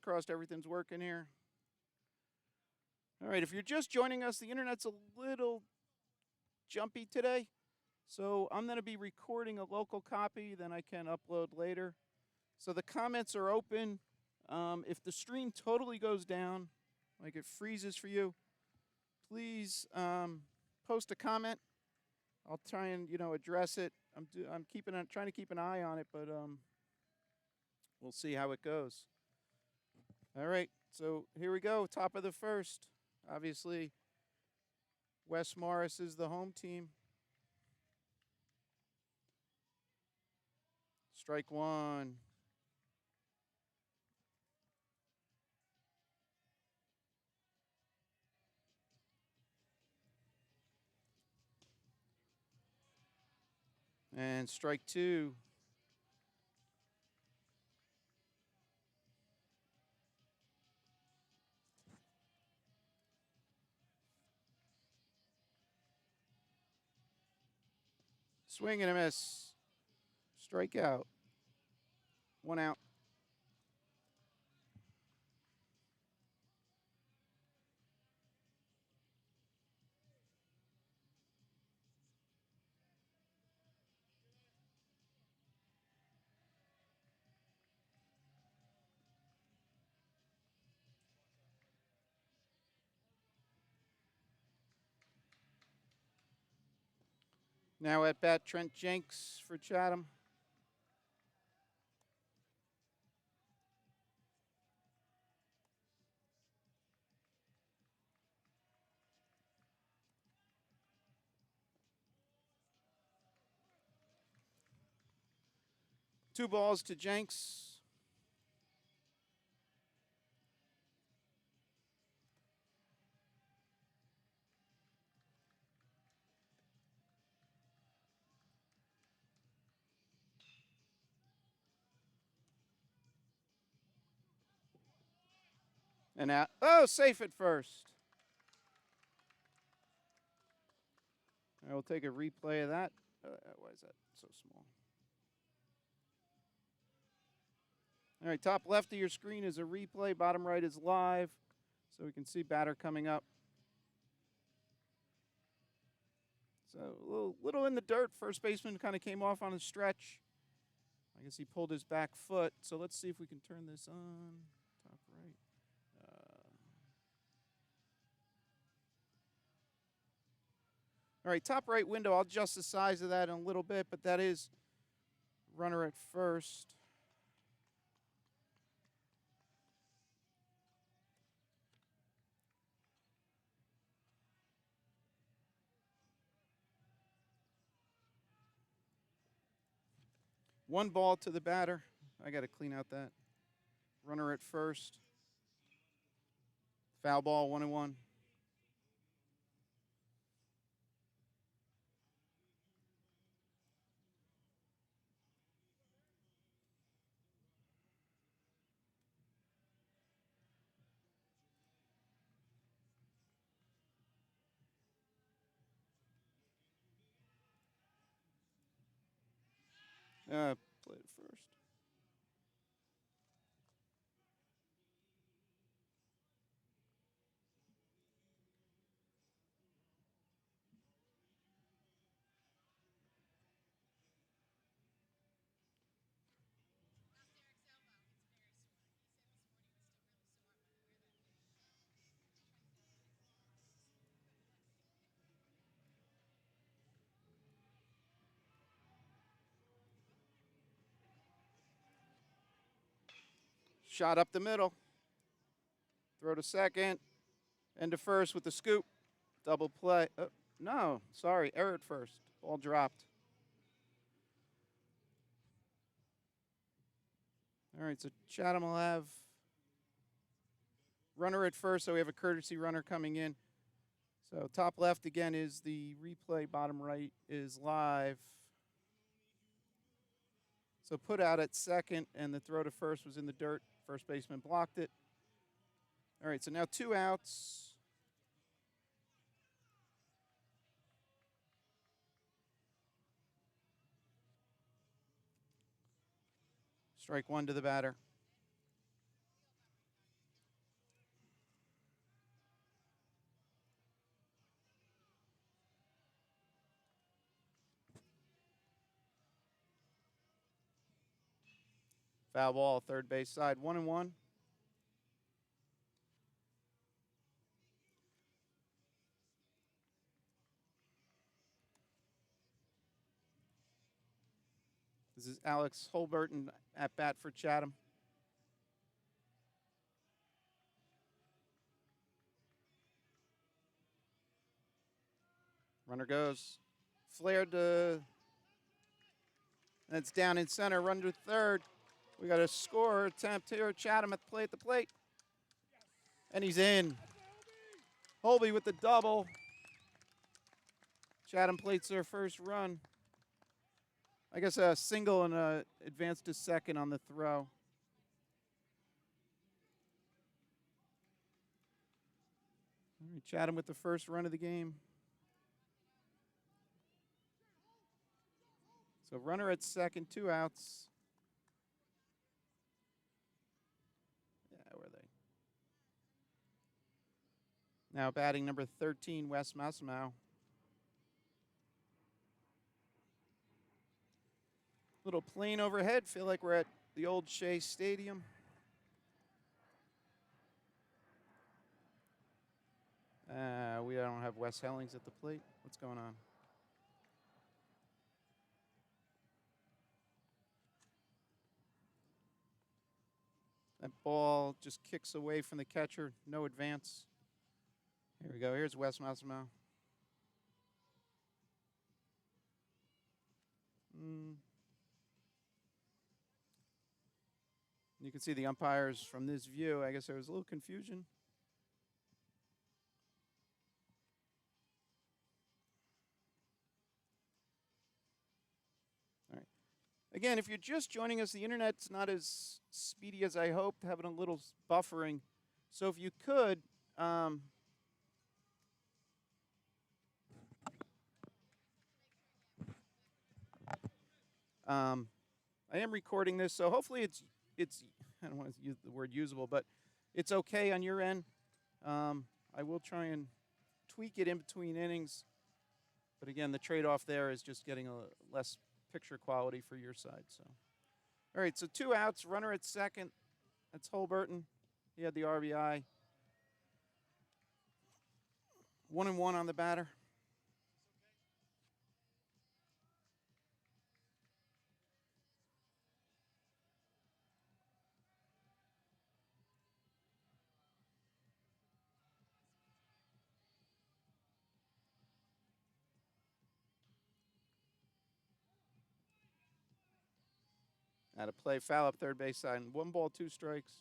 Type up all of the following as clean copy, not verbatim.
crossed everything's working here. All right, if you're just joining us, the internet's a little jumpy today. So I'm going to be recording a local copy, then I can upload later. So the comments are open. If the stream totally goes down, like it freezes for you, please post a comment. I'll try and address it. I'm trying to keep an eye on it, but we'll see how it goes. All right, so here we go. Top of the first. Obviously, West Morris is the home team. Strike one. And strike two. Swing and a miss. Strikeout. 1 out. Now at bat, Trent Jenks for Chatham. Two balls to Jenks. And out. Oh, safe at first. I will take a replay of that. Why is that so small? All right, top left of your screen is a replay. Bottom right is live. So we can see batter coming up. So a little in the dirt. First baseman kind of came off on a stretch. I guess he pulled his back foot. So let's see if we can turn this on. Top right. All right, top right window. I'll adjust the size of that in a little bit, but that is runner at first. One ball to the batter. I got to clean out that. Runner at first. Foul ball, 1-1. Played it first. Shot up the middle. Throw to second. And to first with the scoop. Double play. No, sorry. Error at first. Ball dropped. All right, so Chatham will have runner at first, so we have a courtesy runner coming in. So top left again is the replay. Bottom right is live. So put out at second, and the throw to first was in the dirt. First baseman blocked it. All right, so now 2 outs. Strike one to the batter. Foul ball, third base side, 1-1. This is Alex Holberton at bat for Chatham. Runner goes. Flared to. That's down in center. Run to third. We got a score attempt here. Chatham at the plate. And he's in. Holby with the double. Chatham plates their first run. I guess a single and a advance to second on the throw. All right, Chatham with the first run of the game. So runner at second, 2 outs. Yeah, where are they? Now batting number 13, Wes Massimow. Little plane overhead. Feel like we're at the old Shea Stadium. We don't have Wes Hellings at the plate. What's going on? That ball just kicks away from the catcher. No advance. Here we go. Here's Wes Massimow. You can see the umpires from this view. I guess there was a little confusion. All right. Again, if you're just joining us, the internet's not as speedy as I hoped, having a little buffering. So if you could, I am recording this, so hopefully it's I don't want to use the word usable, but it's okay on your end. I will try and tweak it in between innings, but again, the trade-off there is just getting a less picture quality for your side. So, all right, so 2 outs, runner at second. That's Holberton. He had the RBI. 1-1 on the batter. At a play, foul up third base side. 1 ball, 2 strikes.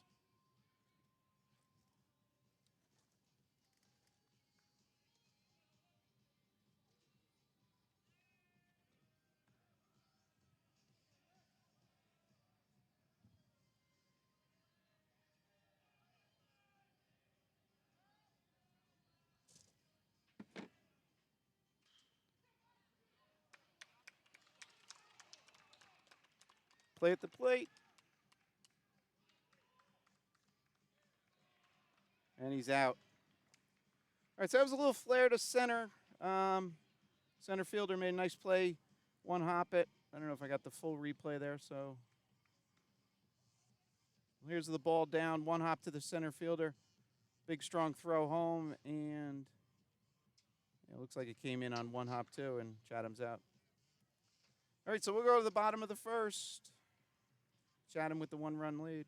Play at the plate. And he's out. All right, so that was a little flare to center. Center fielder made a nice play. 1 hop it. I don't know if I got the full replay there, so. Here's the ball down. 1 hop to the center fielder. Big, strong throw home, and it looks like it came in on 1 hop, too, and Chatham's out. All right, so we'll go to the bottom of the first. Chatham with the 1-run lead.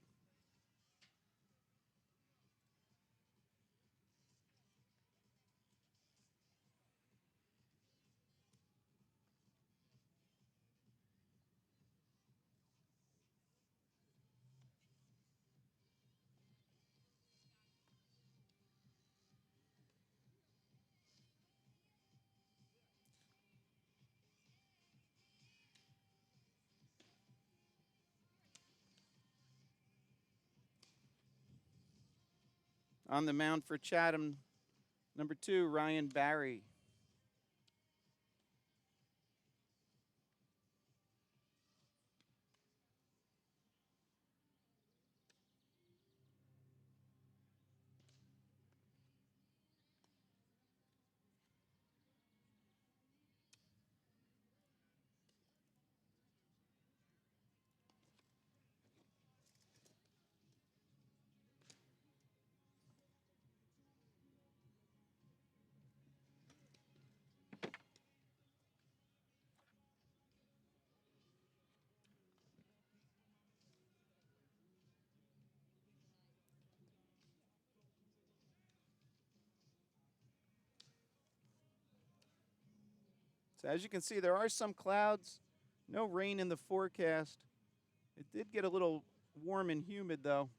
On the mound for Chatham, number 2, Ryan Barry. So as you can see, there are some clouds. No rain in the forecast. It did get a little warm and humid, though.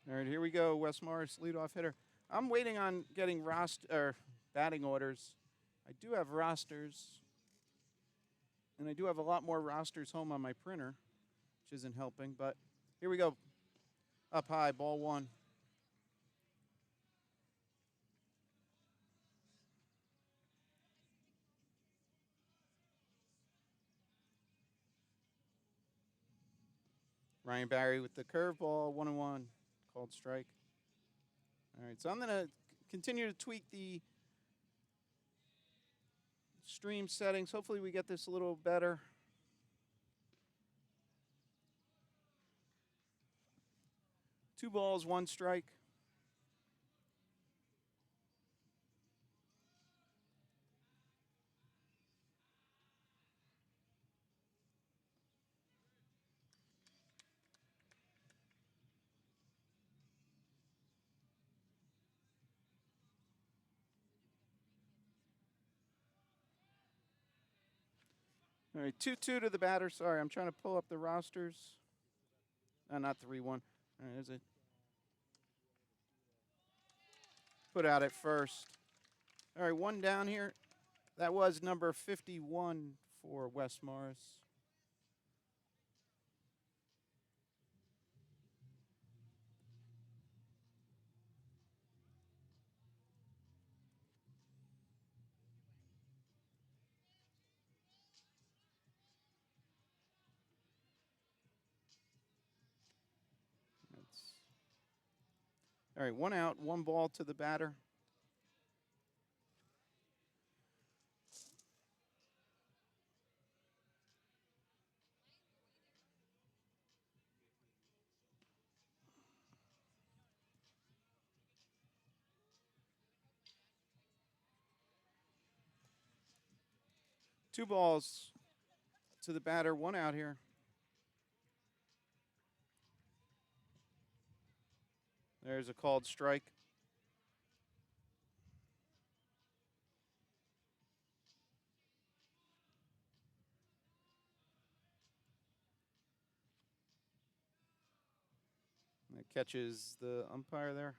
All right, here we go. Wes Morris, leadoff hitter. I'm waiting on getting batting orders. I do have rosters, and I do have a lot more rosters home on my printer, which isn't helping. But here we go. Up high, ball one. Ryan Barry with the curveball, 1-1, called strike. All right, so I'm going to continue to tweak the stream settings. Hopefully we get this a little better. Two balls, one strike. All right, 2-2 to the batter. Sorry, I'm trying to pull up the rosters. Not 3-1. All right, is it? Put out at first. All right, one down here. That was number 51 for Wes Morris. All right, one out, one ball to the batter. Two balls to the batter, one out here. There's a called strike. That catches the umpire there.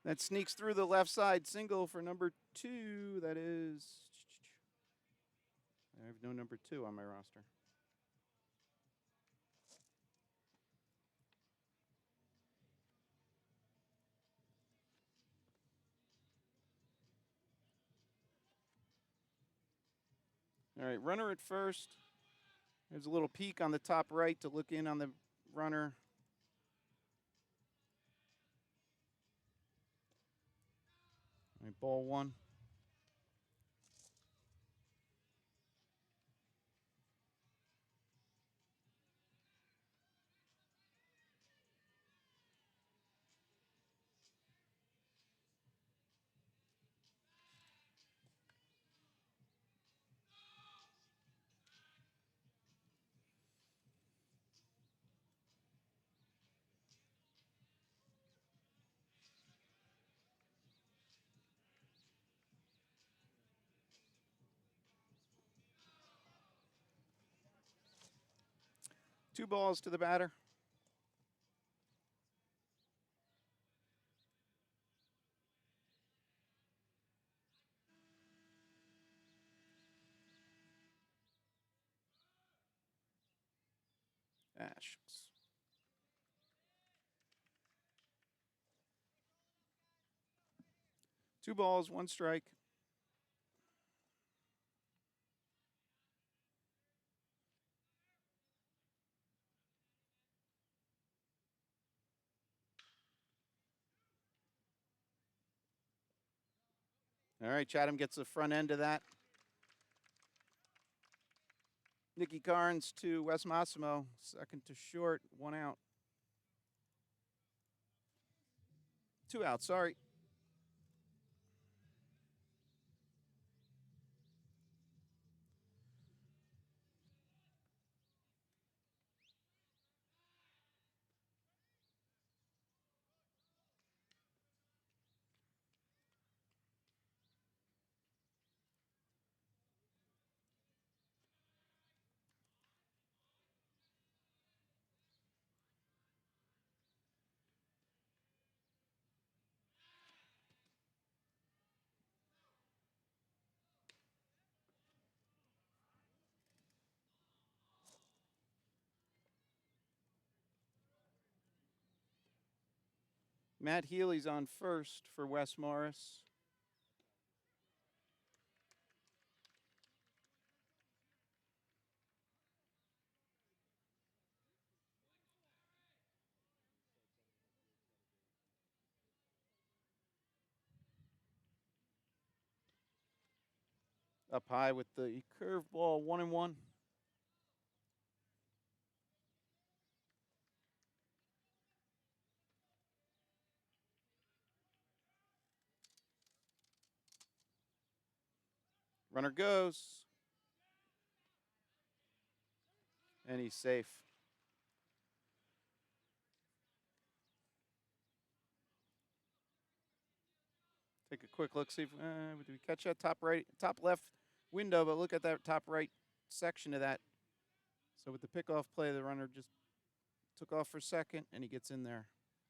That sneaks through the left side single for number 2. That is. I have no number 2 on my roster. All right, runner at first. There's a little peek on the top right to look in on the runner. All right, ball one. Two balls to the batter. Shucks. Two balls, one strike. All right, Chatham gets the front end of that. Nicky Carnes to Wes Massimo, second to short, one out. Two out, sorry. Matt Healy's on first for Wes Morris. Up high with the curveball, 1-1. Runner goes. And he's safe. Take a quick look, see if did we catch that top right, top left window, but look at that top right section of that. So with the pickoff play, the runner just took off for second, and he gets in there.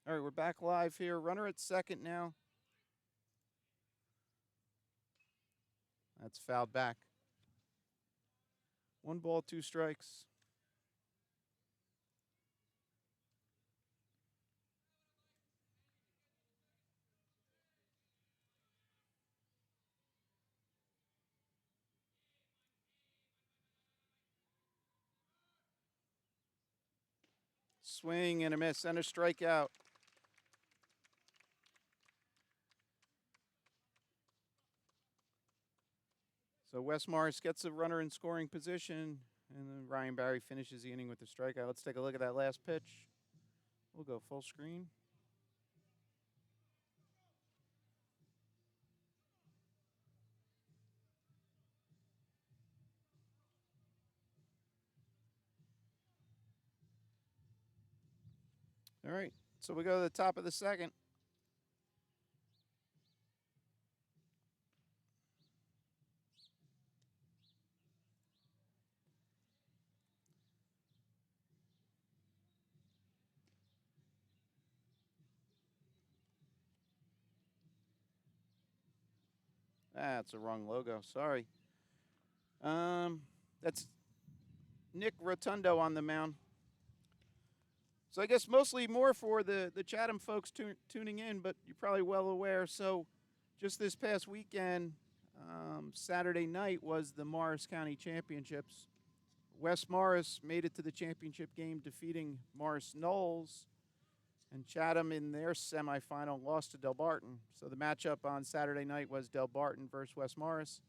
All right, we're back live here. Runner at second now. That's fouled back. 1 ball, 2 strikes. Swing and a miss and a strikeout. So Wes Morris gets the runner in scoring position, and then Ryan Barry finishes the inning with the strikeout. Let's take a look at that last pitch. We'll go full screen. All right, so we go to the top of the second. That's a wrong logo. Sorry. That's Nick Rotundo on the mound. So I guess mostly more for the Chatham folks tuning in, but you're probably well aware. So just this past weekend, Saturday night was the Morris County Championships. Wes Morris made it to the championship game, defeating Morris Knowles, and Chatham in their semifinal lost to Del Barton. So the matchup on Saturday night was Del Barton versus Wes Morris,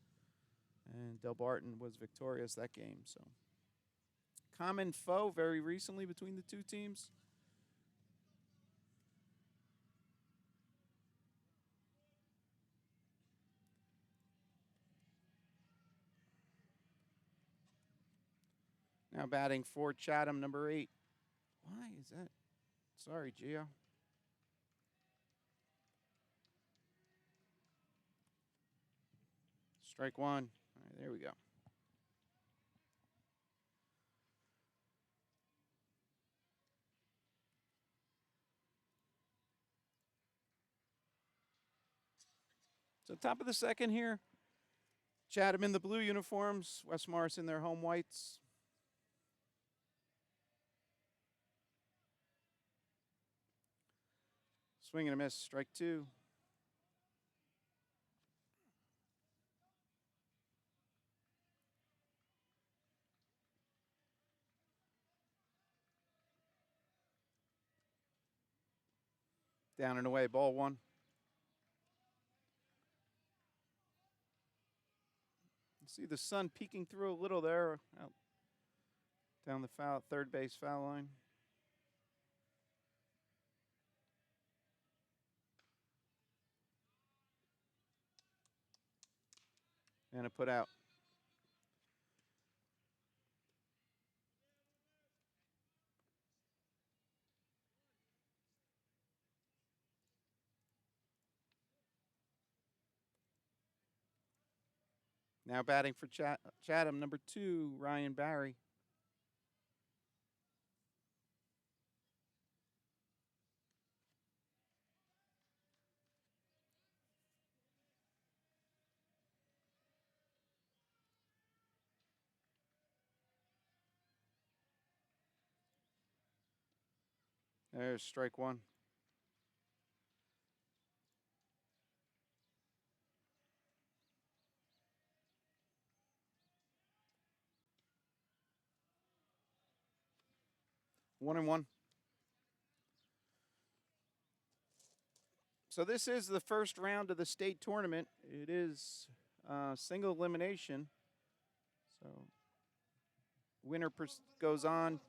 and Del Barton was victorious that game. So common foe very recently between the two teams. Now batting for Chatham, number 8. Why is that? Sorry, Gio. Strike 1. All right, there we go. So top of the second here. Chatham in the blue uniforms. Wes Morris in their home whites. Swing and a miss, strike two. Down and away, ball one. You see the sun peeking through a little there, out down the third base foul line. And a put out. Now batting for Chatham, number 2, Ryan Barry. There's strike one. One and one. So this is the first round of the state tournament. It is single elimination. So winner goes on.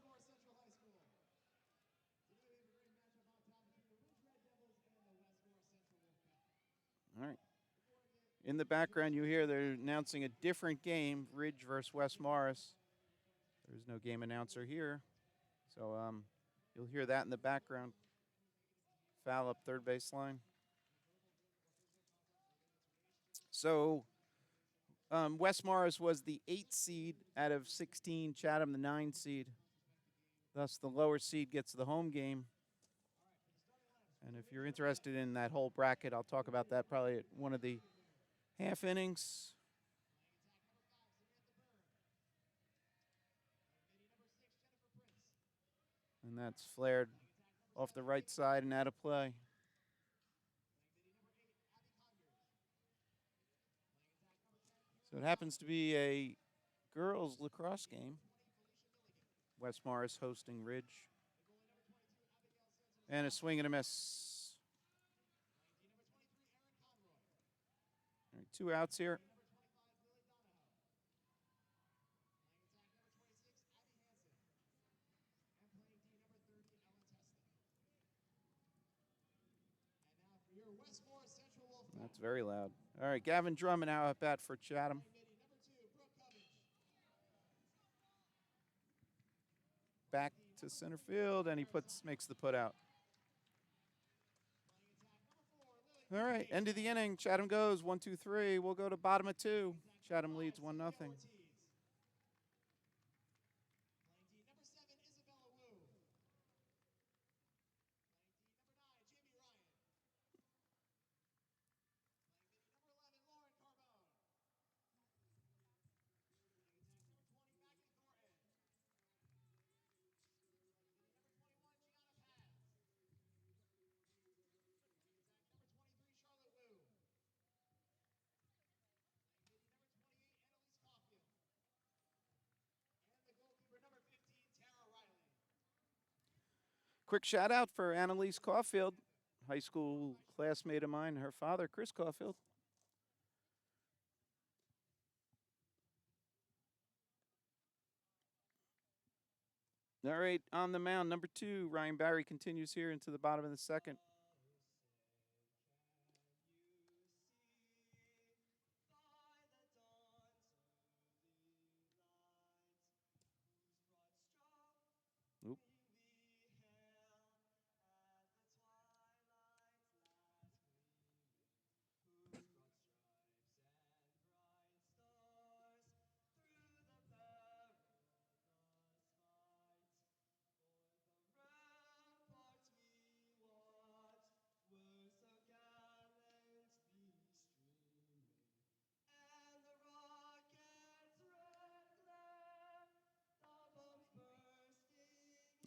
All right. In the background, you hear they're announcing a different game, Ridge versus West Morris. There's no game announcer here. So you'll hear that in the background. Foul up third baseline. So West Morris was the 8th seed out of 16, Chatham the 9 seed. Thus, the lower seed gets the home game. And if you're interested in that whole bracket, I'll talk about that probably at one of the half innings. And that's flared off the right side and out of play. So it happens to be a girls lacrosse game. West Morris hosting Ridge. And a swing and a miss. All right, 2 outs here. That's very loud. All right, Gavin Drummond now at bat for Chatham. Back to center field, and he makes the put out. All right, end of the inning. Chatham goes 1, 2, 3. We'll go to bottom of 2. Chatham leads 1-0. Quick shout out for Annalise Caulfield, high school classmate of mine, her father, Chris Caulfield. All right, on the mound, number 2, Ryan Barry continues here into the bottom of the second. Oop.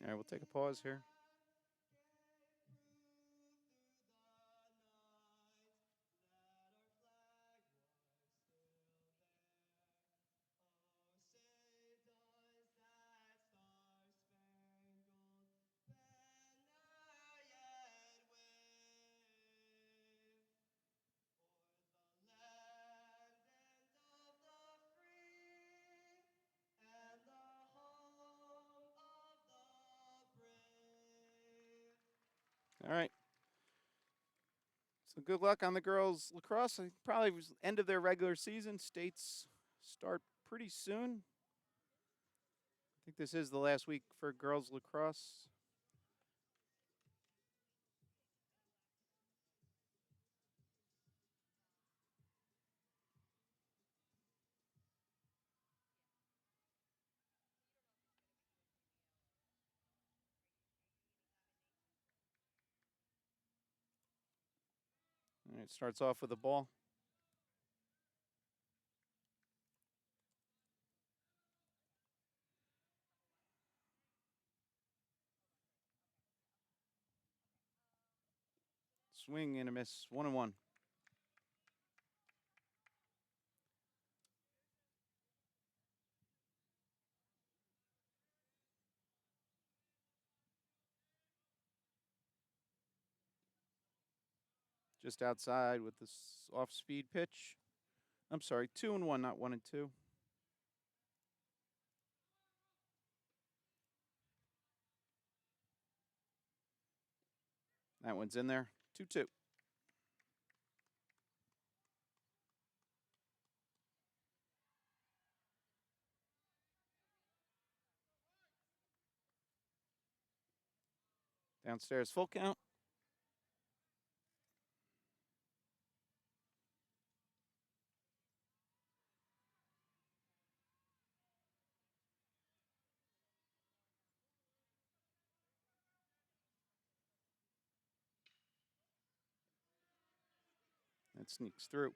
All right, we'll take a pause here. right. So good luck on the girls lacrosse. Probably was end of their regular season. States start pretty soon. I think this is the last week for girls lacrosse. All right, starts off with the ball. Swing and a miss. 1-1. Just outside with this off-speed pitch. I'm sorry, 2-1, not 1-2. That one's in there. 2-2. Downstairs, full count. That sneaks through.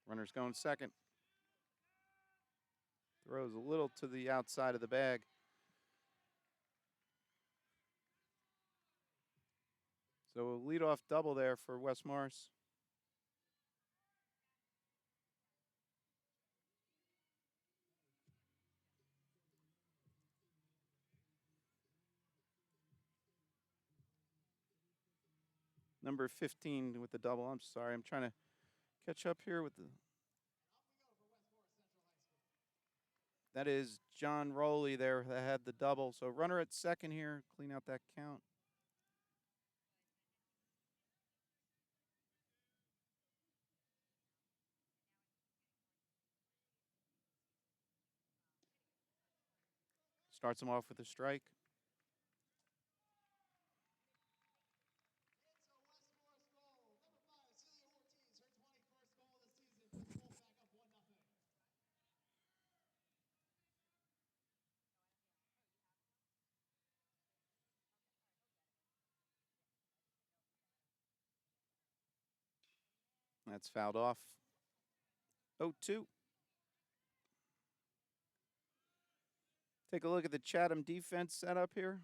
Runner's going second. Throws a little to the outside of the bag. So a leadoff double there for West Morris. Number 15 with the double. I'm sorry. I'm trying to catch up here with the. That is John Rowley there that had the double. So runner at second here. Clean out that count. Starts him off with a strike. That's fouled off. 0-2. Take a look at the Chatham defense setup here.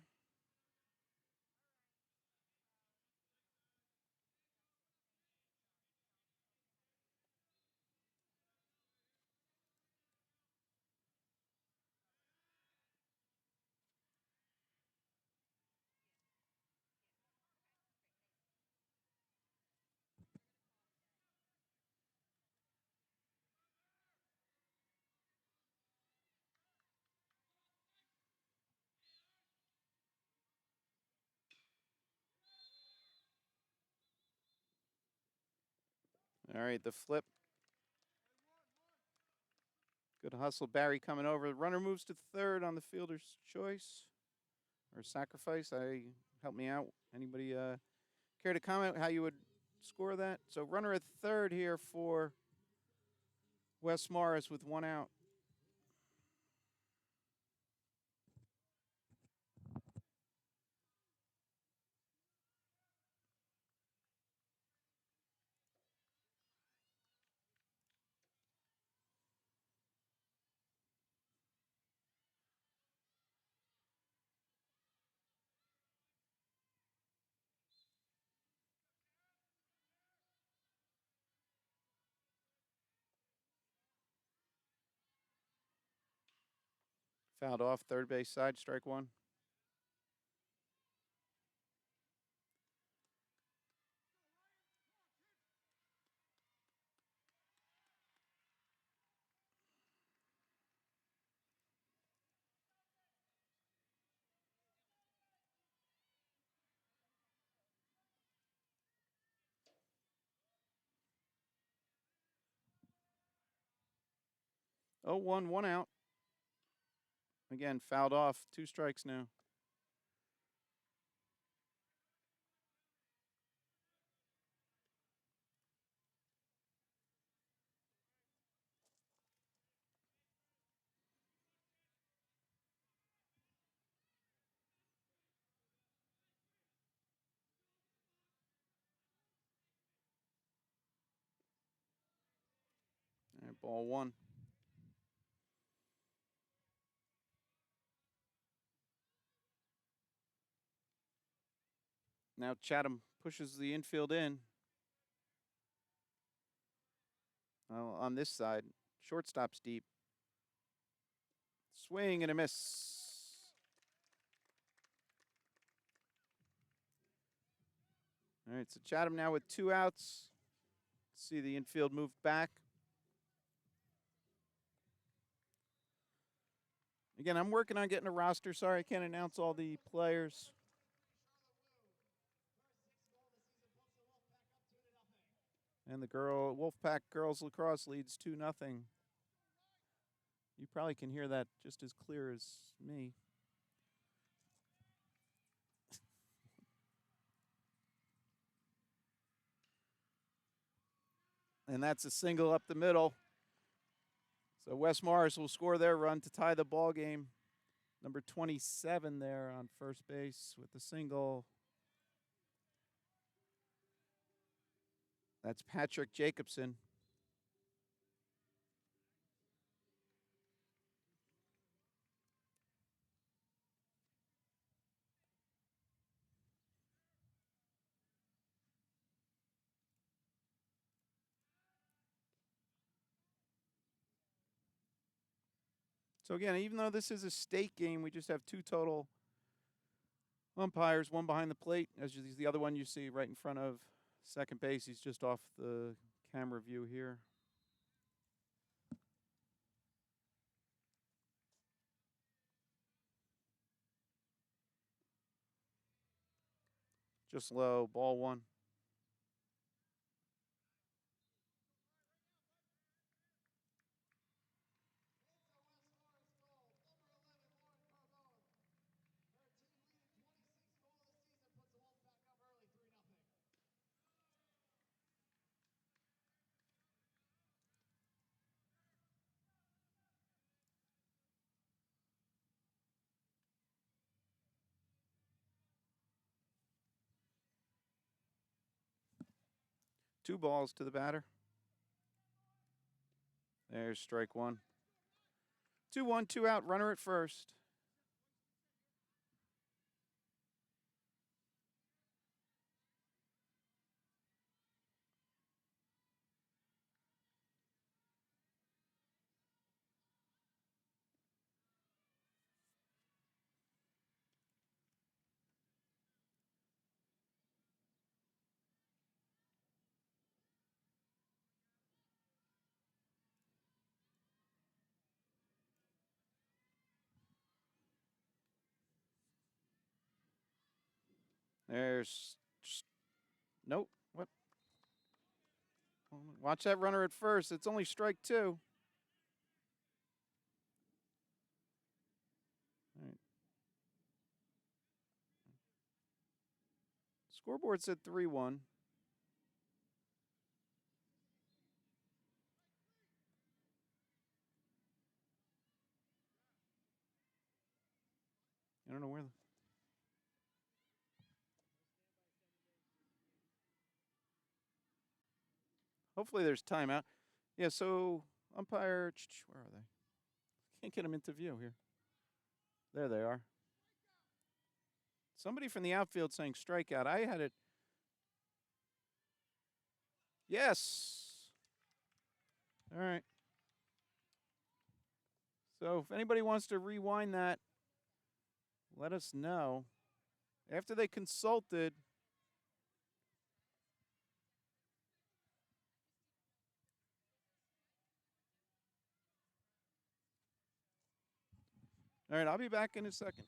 All right, the flip. Good hustle. Barry coming over. The runner moves to third on the fielder's choice or sacrifice. Help me out. Anybody care to comment how you would score that? So runner at third here for West Morris with 1 out. Fouled off third base side, strike one. 0-1, 1 out. Again, fouled off. 2 strikes now. All right, ball 1. Now Chatham pushes the infield in. On this side, shortstop's deep. Swing and a miss. All right, so Chatham now with 2 outs. See the infield move back. Again, I'm working on getting a roster. Sorry, I can't announce all the players. And the Wolfpack girls lacrosse leads 2-0. You probably can hear that just as clear as me. And that's a single up the middle. So West Morris will score their run to tie the ball game. Number 27 there on first base with the single. That's Patrick Jacobson. So again, even though this is a state game, we just have 2 total umpires, 1 behind the plate. As the other one you see right in front of second base. He's just off the camera view here. Just low, ball 1. Two balls to the batter. There's strike 1. 2-1, 2 out, runner at first. There's nope. What? Watch that runner at first. It's only strike 2. All right. Scoreboard said 3-1. I don't know where. Hopefully there's timeout. Yeah, so umpire, where are they? Can't get them into view here. There they are. Somebody from the outfield saying strikeout. I had it. Yes. All right. So if anybody wants to rewind that, let us know. After they consulted, all right, I'll be back in a second.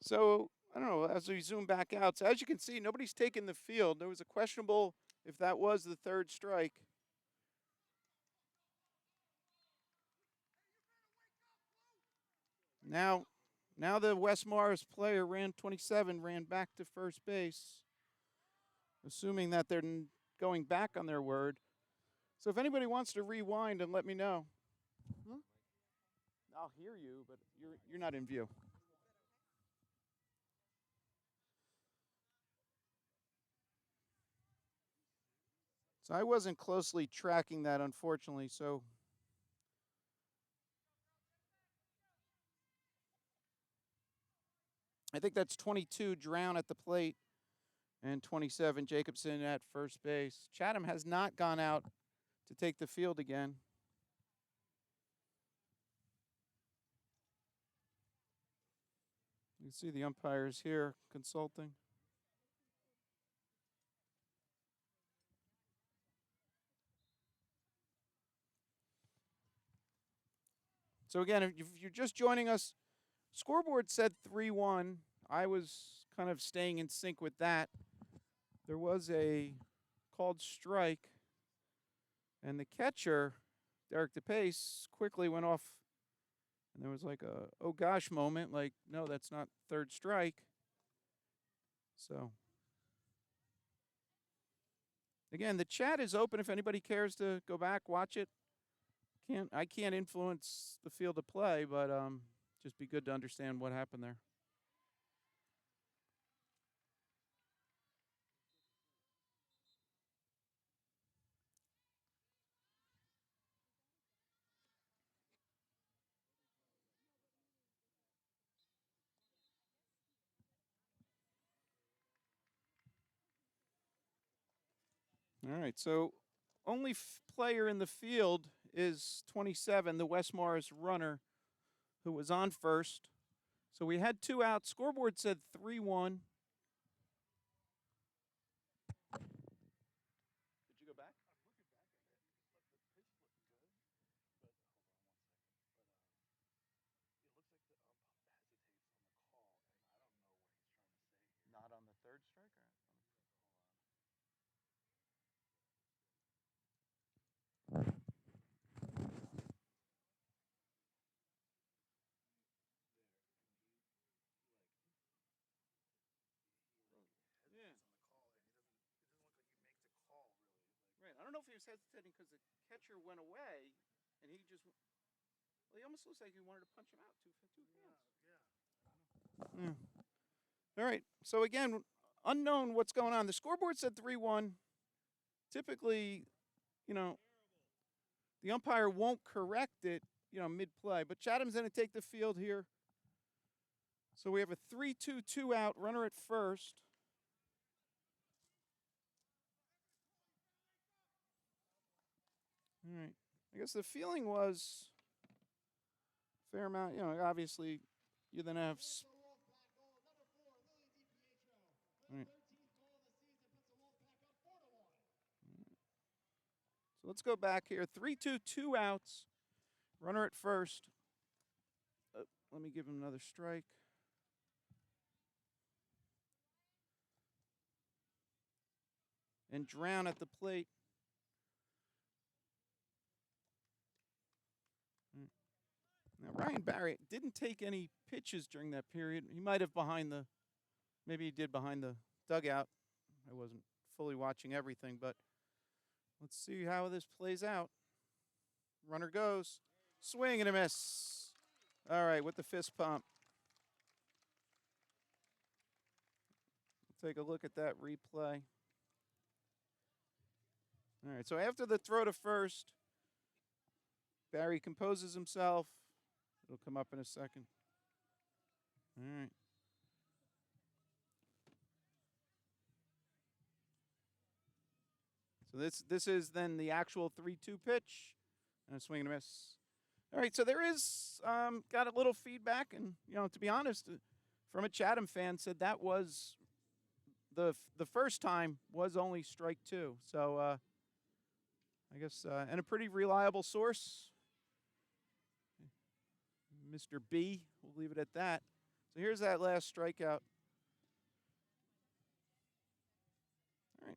So, I don't know, as we zoom back out, so as you can see, nobody's taken the field. There was a questionable if that was the third strike. Now the West Morris player, 27, ran back to first base, assuming that they're going back on their word. So if anybody wants to rewind and let me know. Huh? I'll hear you, but you're not in view. So I wasn't closely tracking that, unfortunately. So I think that's 22 Drown at the plate and 27 Jacobson at first base. Chatham has not gone out to take the field again. You can see the umpires here consulting. So again, if you're just joining us, scoreboard said 3-1. I was kind of staying in sync with that. There was a called strike, and the catcher, Derek DePace, quickly went off, and there was like a oh gosh moment, like, no, that's not third strike. So again, the chat is open if anybody cares to go back, watch it. I can't influence the field of play, but just be good to understand what happened there. All right, so only player in the field is 27, the West Morris runner, who was on first. So we had 2 outs. Scoreboard said 3-1. Did you go back? Not on the third striker. Yeah. Right. I don't know if he was hesitating because the catcher went away, and he just. Well, he almost looks like he wanted to punch him out. Two hands. Yeah. All right. So again, unknown what's going on. The scoreboard said 3-1. Typically, you know, the umpire won't correct it, mid-play. But Chatham's going to take the field here. So we have a 3-2 out, runner at first. All right. I guess the feeling was fair amount, obviously you then have. Right. So let's go back here. 3-2 outs. Runner at first. Let me give him another strike. And Drown at the plate. Now, Ryan Barrett didn't take any pitches during that period. He might have maybe he did behind the dugout. I wasn't fully watching everything, but let's see how this plays out. Runner goes. Swing and a miss. All right, with the fist pump. We'll take a look at that replay. All right, so after the throw to first, Barry composes himself. It'll come up in a second. All right. So this is then the actual 3-2 pitch, and a swing and a miss. All right, so there is got a little feedback, and to be honest, from a Chatham fan said that was the first time was only strike 2. So I guess and a pretty reliable source, Mr. B. We'll leave it at that. So So here's that last strikeout. All right.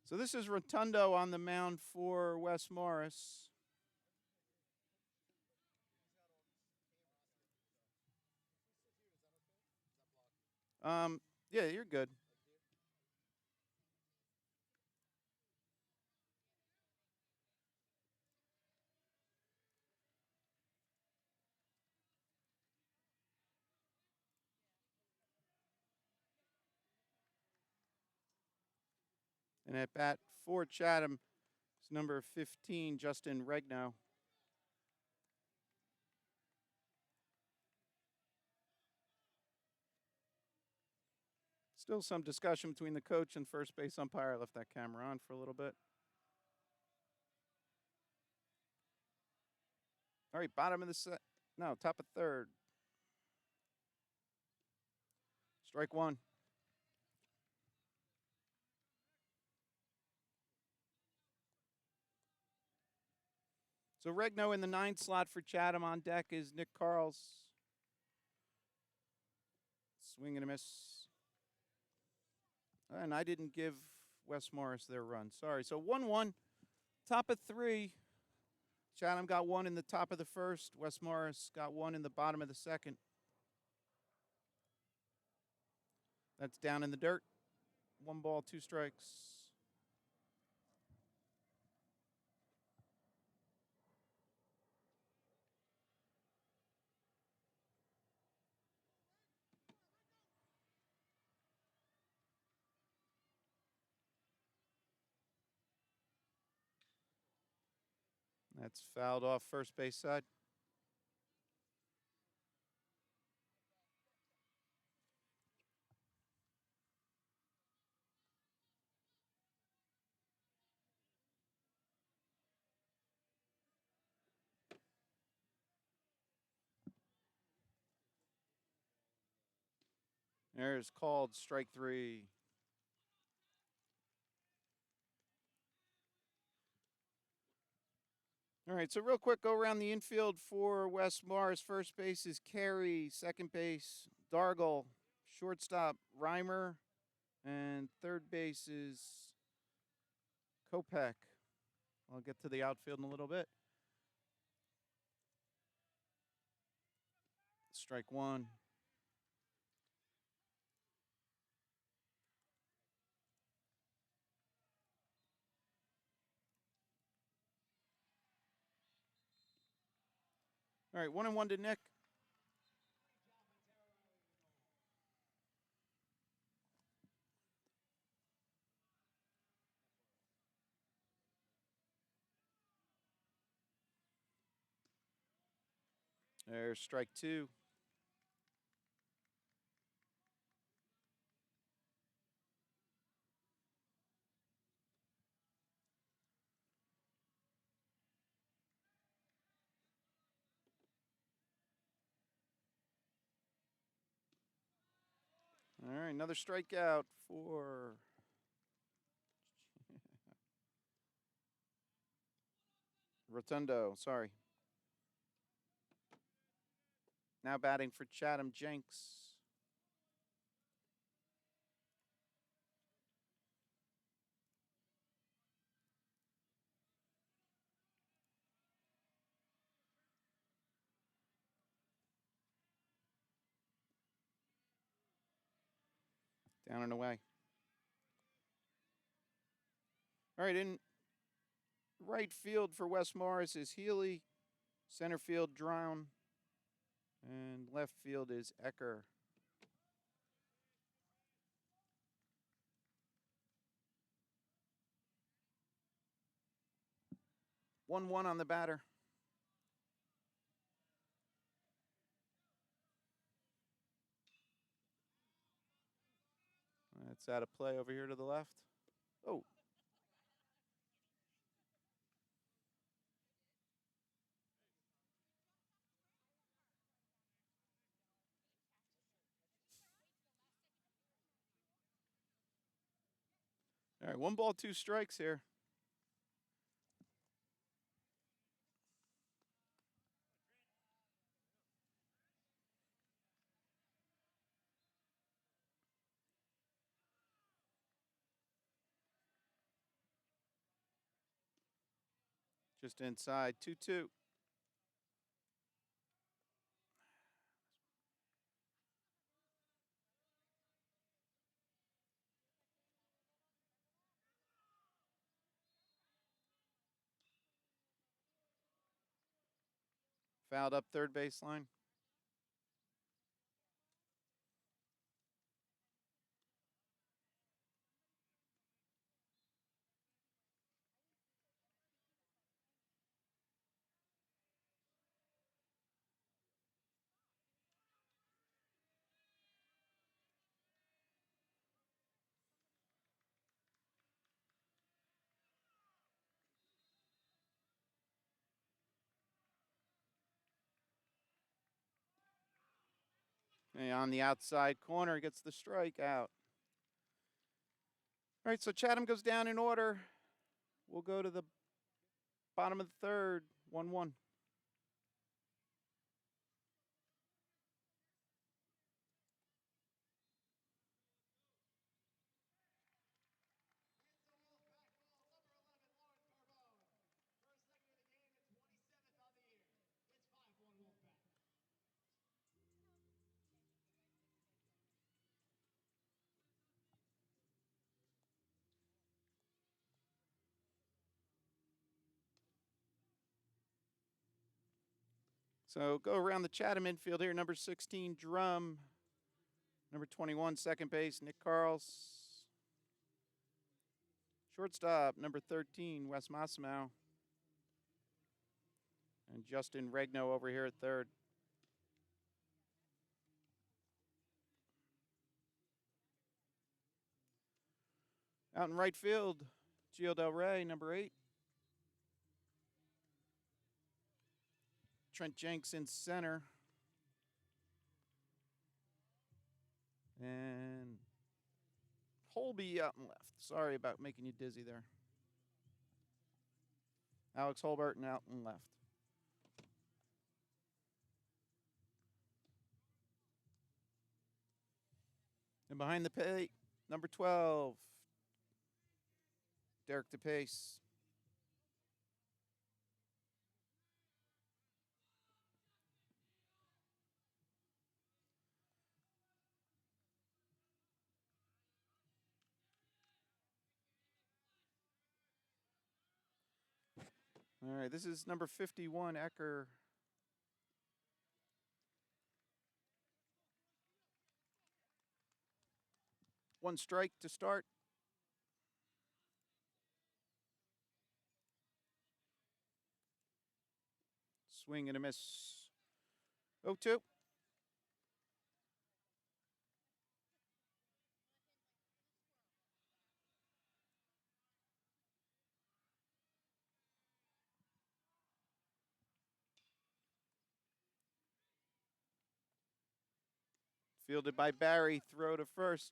So this is Rotundo on the mound for Wes Morris. Yeah, you're good. And at bat for Chatham is number 15, Justin Regno. Still some discussion between the coach and first base umpire. I left that camera on for a little bit. All right, bottom of the top of third. Strike one. So Regno in the 9 slot for Chatham. On deck is Nick Carls. Swing and a miss. And I didn't give Wes Morris their run. Sorry. So 1-1, top of 3. Chatham got 1 in the top of the first. Wes Morris got 1 in the bottom of the second. That's down in the dirt. 1 ball, 2 strikes. That's fouled off first base side. There's called strike 3. All right, so real quick, go around the infield for Wes Morris. First base is Carey. Second base, Dargle. Shortstop, Reimer. And third base is Kopech. I'll get to the outfield in a little bit. Strike 1. All right, 1-1 to Nick. There's strike 2. All right, another strikeout for Rotundo. Sorry. Now batting for Chatham, Jenks. Down and away. All right, in right field for Wes Morris is Healy. Center field, Drown. And left field is Ecker. One on the batter. That's out of play over here to the left. Oh. All right, 1 ball, 2 strikes here. Just inside, 2-2. Fouled up third baseline. And on the outside corner, gets the strikeout. All right, so Chatham goes down in order. We'll go to the bottom of the third, 1-1. So go around the Chatham infield here. Number 16, Drum. Number 21, second base, Nick Carls. Shortstop, number 13, Wes Massimo. And Justin Regno over here at third. Out in right field, Gio Del Rey, number 8. Trent Jenks in center. And Holby out in left. Sorry about making you dizzy there. Alex Holberton out in left. And behind the plate, number 12, Derek DePace. All right, this is number 51, Ecker. One strike to start. Swing and a miss. 0-2. Fielded by Barry. Throw to first.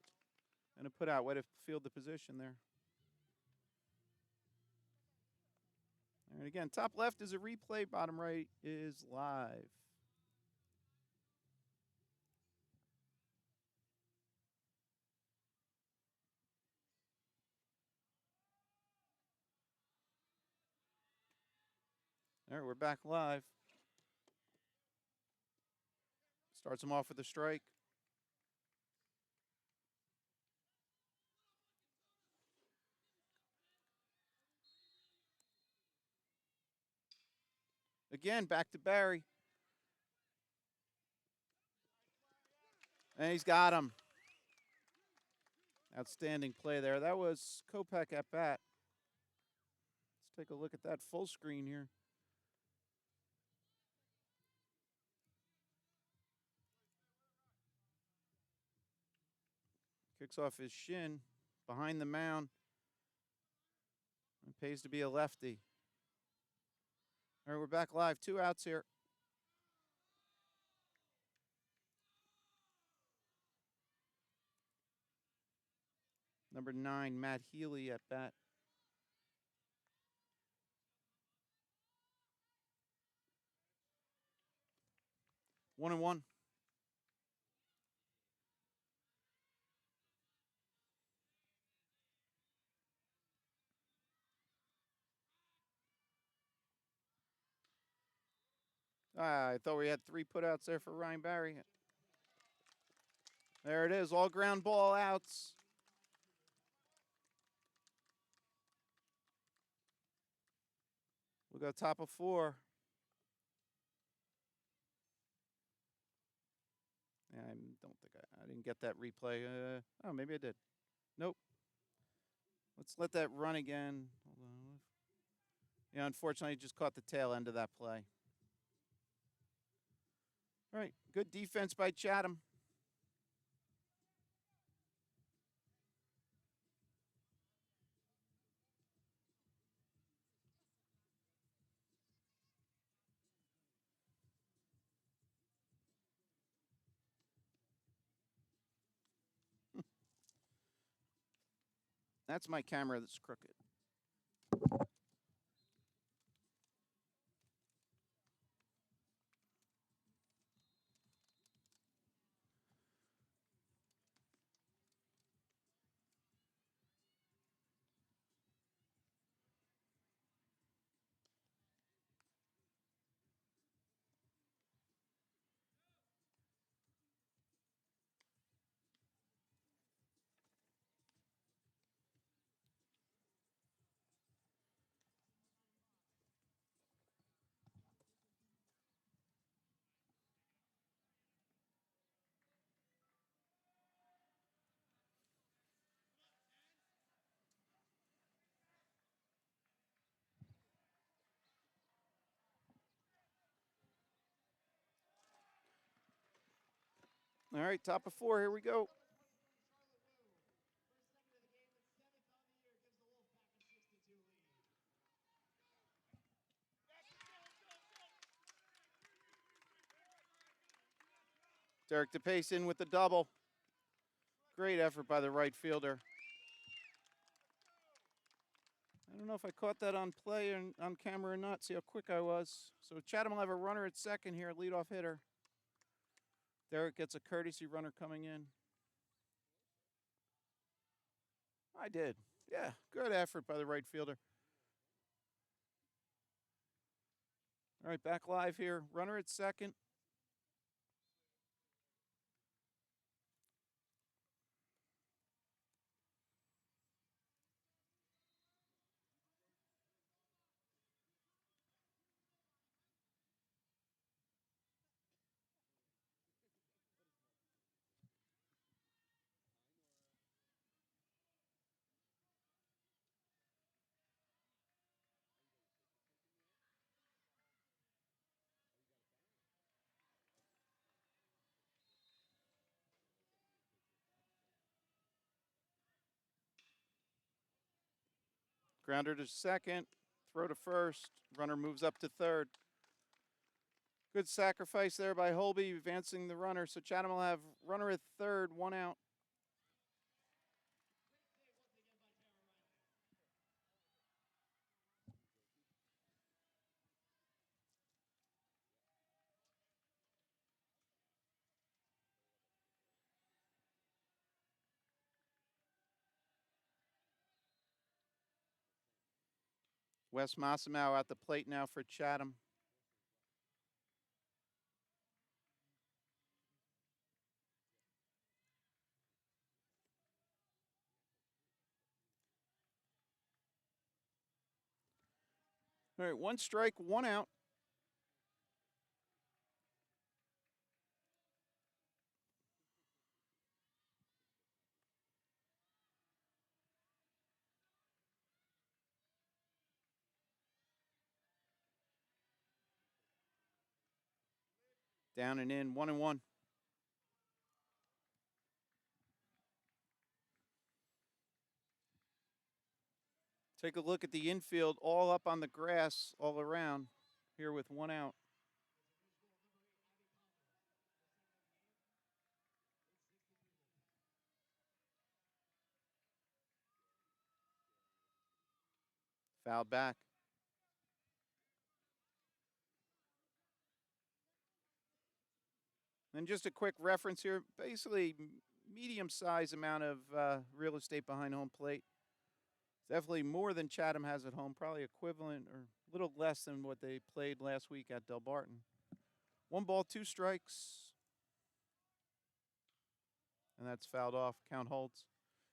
And a put out. Way to field the position there. And again, top left is a replay. Bottom right is live. All right, we're back live. Starts him off with a strike. Again, back to Barry. And he's got him. Outstanding play there. That was Kopech at bat. Let's take a look at that full screen here. Kicks off his shin behind the mound. It pays to be a lefty. All right, we're back live. 2 outs here. Number 9, Matt Healy at bat. 1-1. I thought we had 3 putouts there for Ryan Barry. There it is, all ground ball outs. We'll go top of 4. I don't think I didn't get that replay. Oh, maybe I did. Nope. Let's let that run again. Hold on. Yeah, unfortunately, just caught the tail end of that play. All right, good defense by Chatham. That's my camera that's crooked. All right, top of 4, here we go. Derek DePace in with the double. Great effort by the right fielder. I don't know if I caught that on play or on camera or not. See how quick I was. So Chatham will have a runner at second here, leadoff hitter. Derek gets a courtesy runner coming in. I did. Yeah, good effort by the right fielder. All right, back live here. Runner at second. Grounder to second. Throw to first. Runner moves up to third. Good sacrifice there by Holby, advancing the runner. So Chatham will have runner at third, 1 out. Wes Massimow at the plate now for Chatham. All right, 1 strike, 1 out. Down and in, 1-1. Take a look at the infield, all up on the grass all around here with 1 out. Foul back. And just a quick reference here, basically medium-sized amount of real estate behind home plate. Definitely more than Chatham has at home, probably equivalent or a little less than what they played last week at Del Barton. 1 ball, 2 strikes. And that's fouled off. Count holds.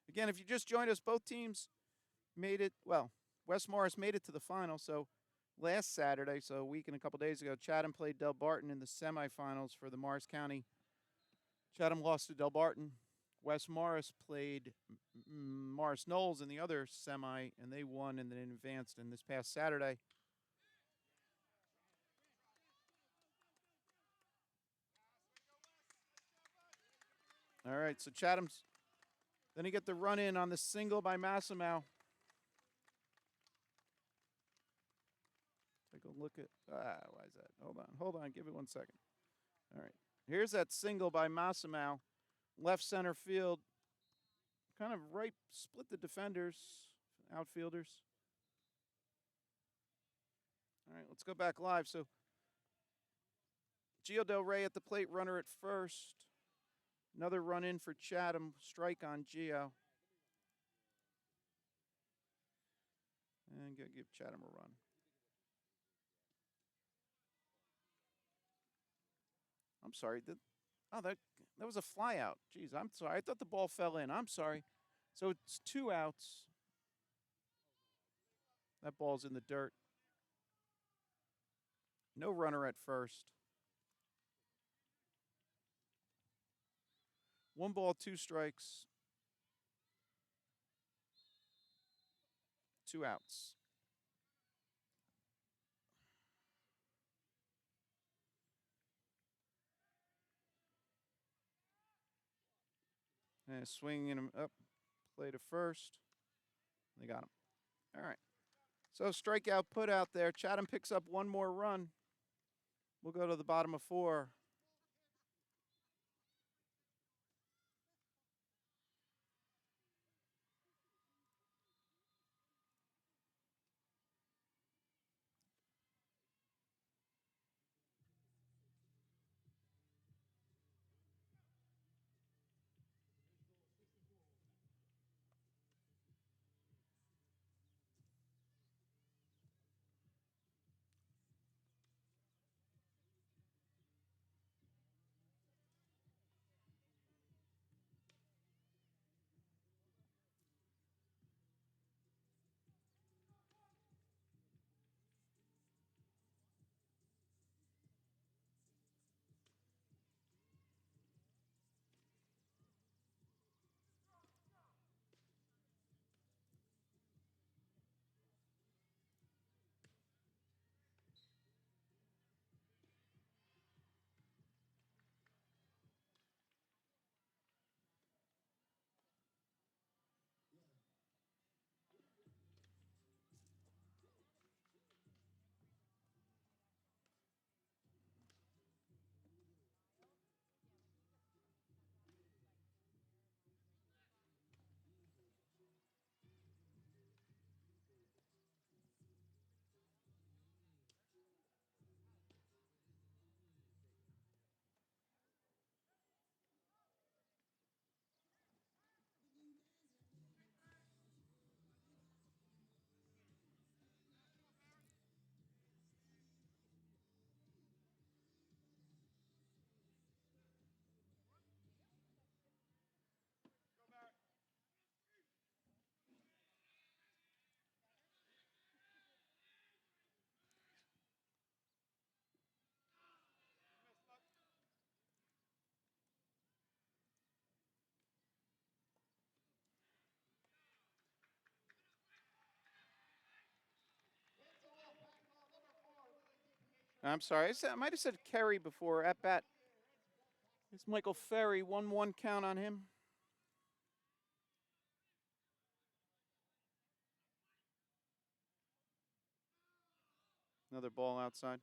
Again, if you just joined us, both teams made it. Well, West Morris made it to the final. So last Saturday, so a week and a couple days ago, Chatham played Del Barton in the semifinals for the Morris County. Chatham lost to Del Barton. West Morris played Morris Knowles in the other semi, and they won and then advanced in this past Saturday. All right, so Chatham's then he get the run in on the single by Massimo. Take a look at why is that? Hold on, give it 1 second. All right, here's that single by Massimo, left center field, kind of right, split the defenders, outfielders. All right, let's go back live. So Gio Del Rey at the plate, runner at first. Another run in for Chatham, strike on Gio. And give Chatham a run. I'm sorry. That was a fly out. Jeez, I'm sorry. I thought the ball fell in. I'm sorry. So it's 2 outs. That ball's in the dirt. No runner at first. 1 ball, 2 strikes. 2 outs. And swinging him up. Play to first. They got him. All right. So strikeout put out there. Chatham picks up 1 more run. We'll go to the bottom of 4. I'm sorry. I might have said Kerry before. At bat. It's Michael Ferry. 1-1 count on him. Another ball outside.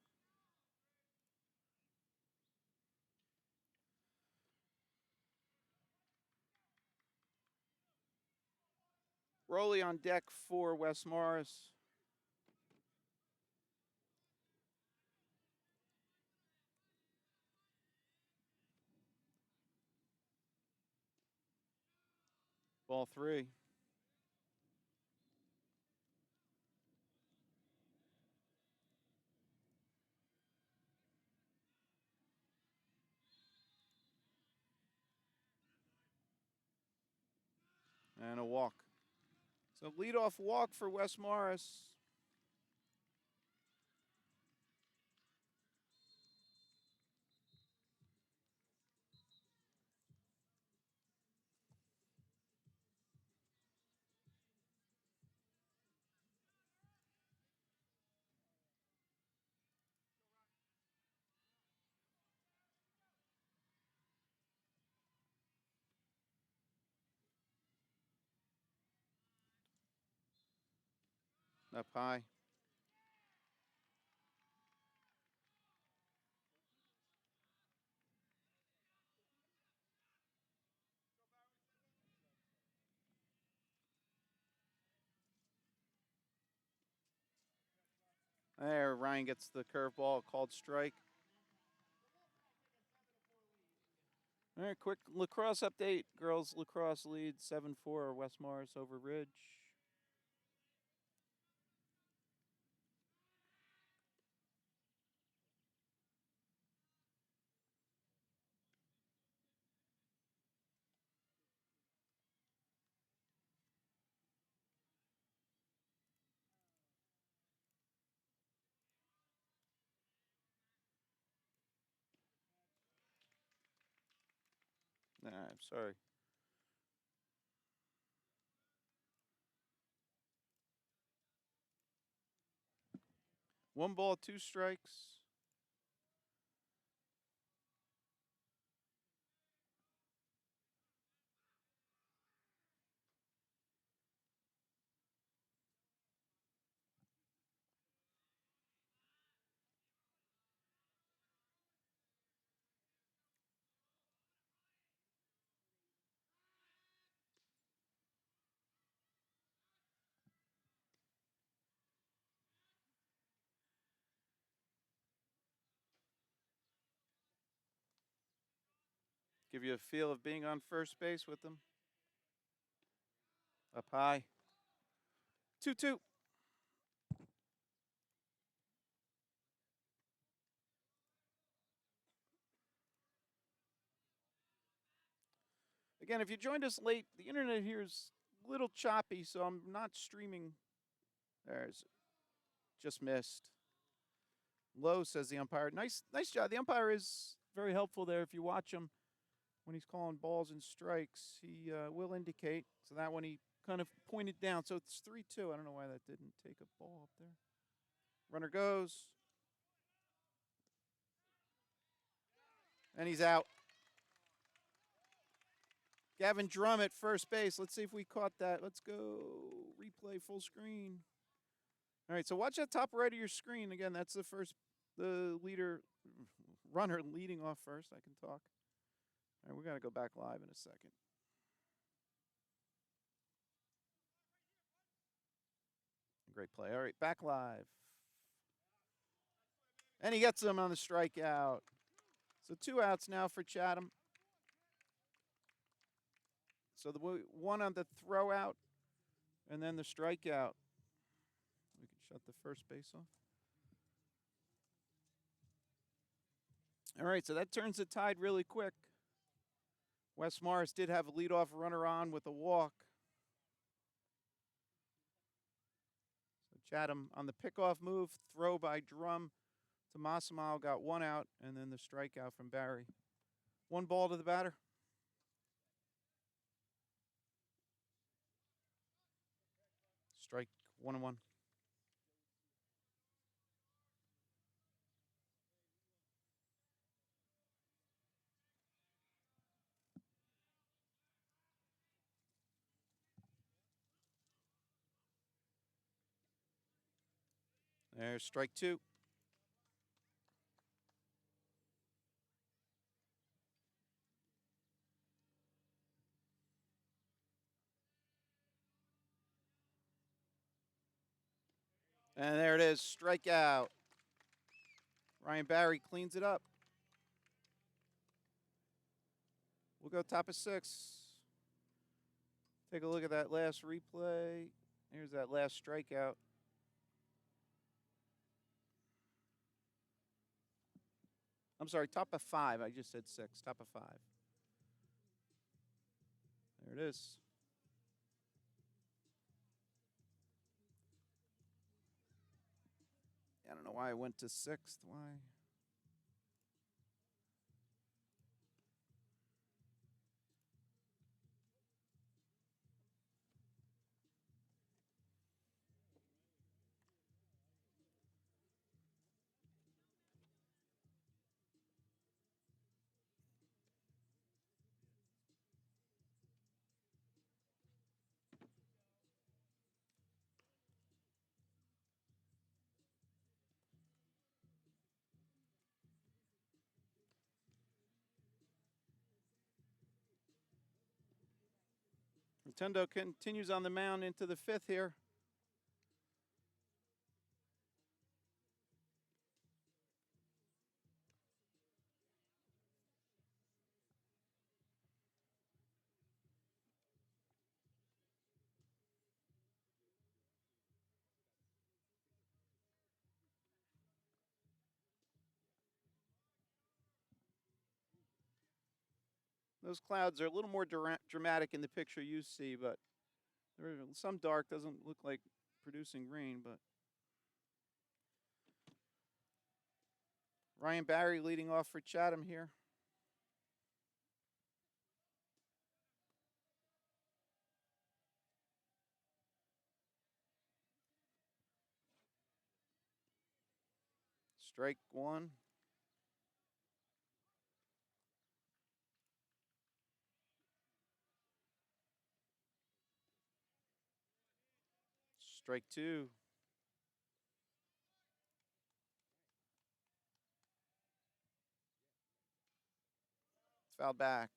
Rowley on deck for West Morris. Ball 3. And a walk. So leadoff walk for Wes Morris. Up high. There, Ryan gets the curveball, called strike. All right, quick lacrosse update. Girls lacrosse lead 7-4 West Morris over Ridge. Nah, I'm sorry. One ball, 2 strikes. Give you a feel of being on first base with them. Up high. 2-2. Again, if you joined us late, the internet here is a little choppy, so I'm not streaming. There's just missed. Low, says the umpire. Nice job. The umpire is very helpful there. If you watch him when he's calling balls and strikes, he will indicate. So that one he kind of pointed down. So it's 3-2. I don't know why that didn't take a ball up there. Runner goes. And he's out. Gavin Drum at first base. Let's see if we caught that. Let's go. Replay full screen. All right, so watch that top right of your screen. Again, that's the leader, runner leading off first. I can talk. All right, we're going to go back live in a second. Great play. All right, back live. And he gets him on the strikeout. So 2 outs now for Chatham. So the one on the throw out and then the strikeout. We can shut the first base off. All right, so that turns the tide really quick. Wes Morris did have a leadoff runner on with a walk. So Chatham on the pickoff move, throw by Drum to Massimo, got 1 out, and then the strikeout from Barry. 1 ball to the batter. Strike 1-1. There's strike 2. And there it is, strikeout. Ryan Barry cleans it up. We'll go top of 6. Take a look at that last replay. Here's that last strikeout. I'm sorry, top of 5. I just said 6. Top of 5. There it is. I don't know why I went to 6th. Why? Nintendo continues on the mound into the 5th here. Those clouds are a little more dramatic in the picture you see, but some dark doesn't look like producing rain, but Ryan Barry leading off for Chatham here. Strike 1. Strike 2. Foul back.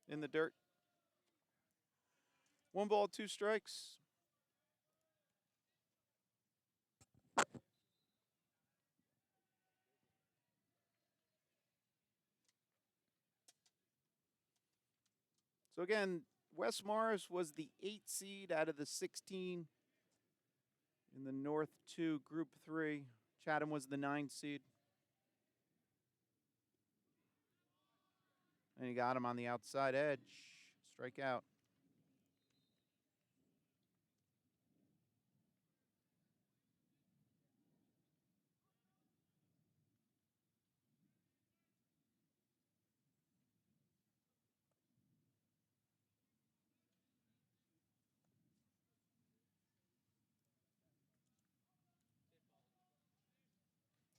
In the dirt. 1 ball, 2 strikes. So again, West Morris was the 8 seed out of the 16 in the North 2 Group 3. Chatham was the 9 seed. And he got him on the outside edge. Strike out.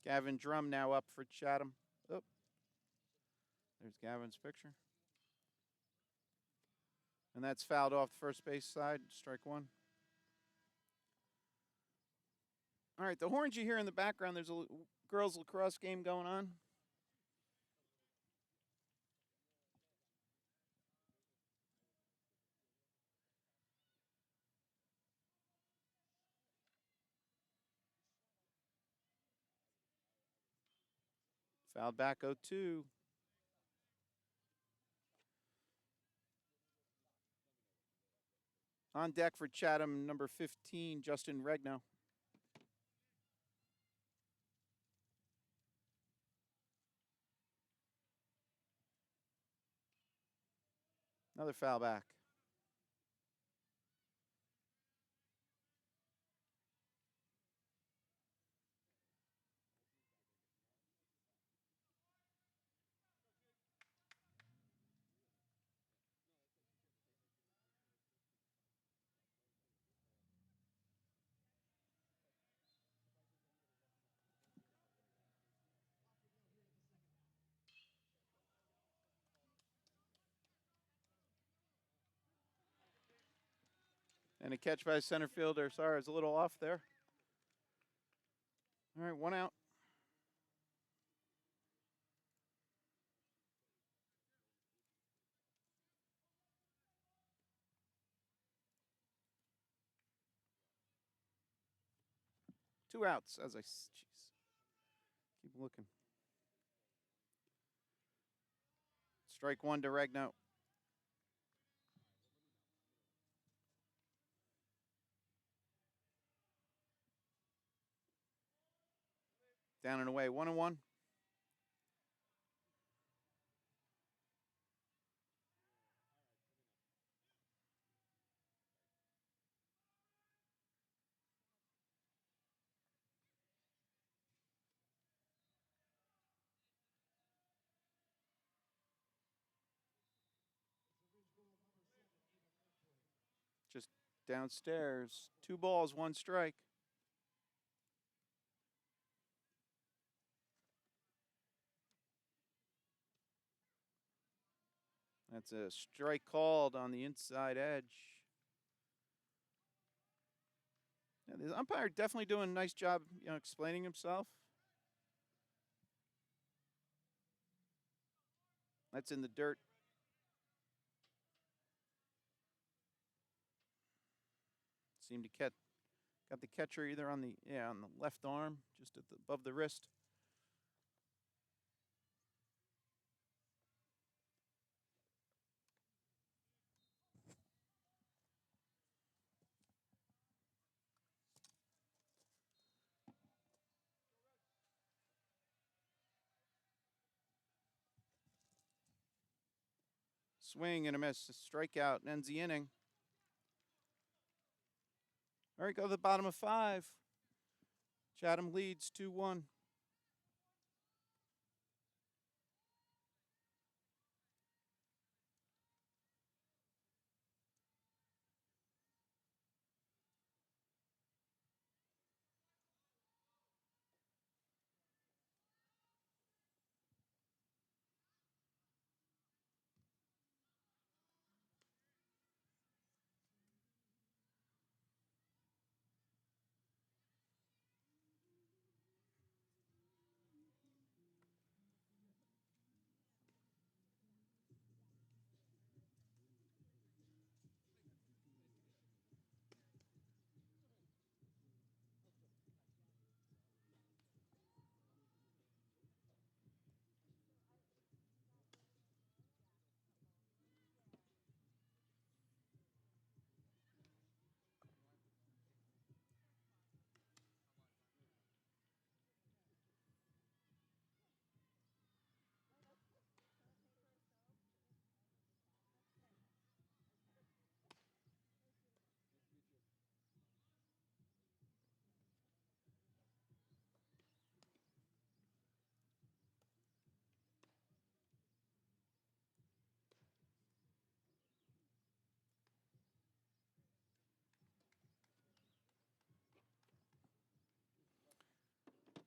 Gavin Drum now up for Chatham. Oh, there's Gavin's picture. And that's fouled off the first base side. Strike 1. All right, the horns you hear in the background, there's a girls lacrosse game going on. Fouled back 0-2. On deck for Chatham, number 15, Justin Regno. Another foul back. And a catch by center fielder. Sorry, I was a little off there. All right, 1 out. 2 outs as I. Jeez. Keep looking. Strike 1 to Regno. Down and away, 1-1. Just downstairs. 2 balls, 1 strike. That's a strike called on the inside edge. Yeah, the umpire definitely doing a nice job, explaining himself. That's in the dirt. Seemed to got the catcher either on the left arm, just above the wrist. Swing and a miss. A strikeout ends the inning. All right, go to the bottom of 5. Chatham leads 2-1.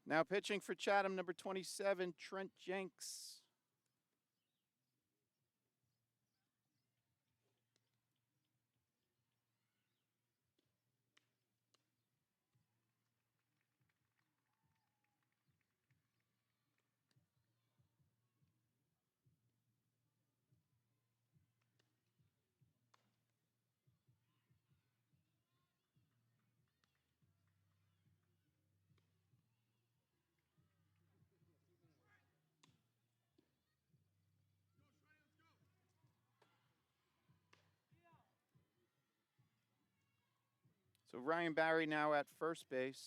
Now pitching for Chatham, number 27, Trent Jenks. So Ryan Barry now at first base.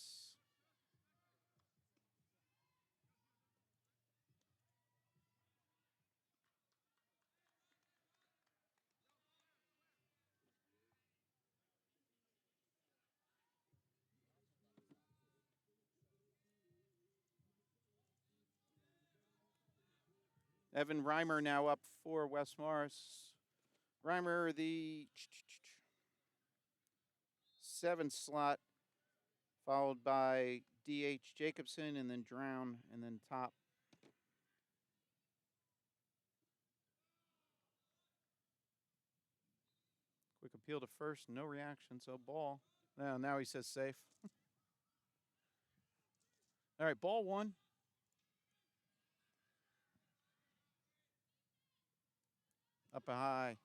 Evan Reimer now up for West Morris. Reimer, the 7 slot, followed by D.H. Jacobson, and then Drown, and then top. Quick appeal to first, no reaction, so ball. Now he says safe. All right, ball 1. Up a high.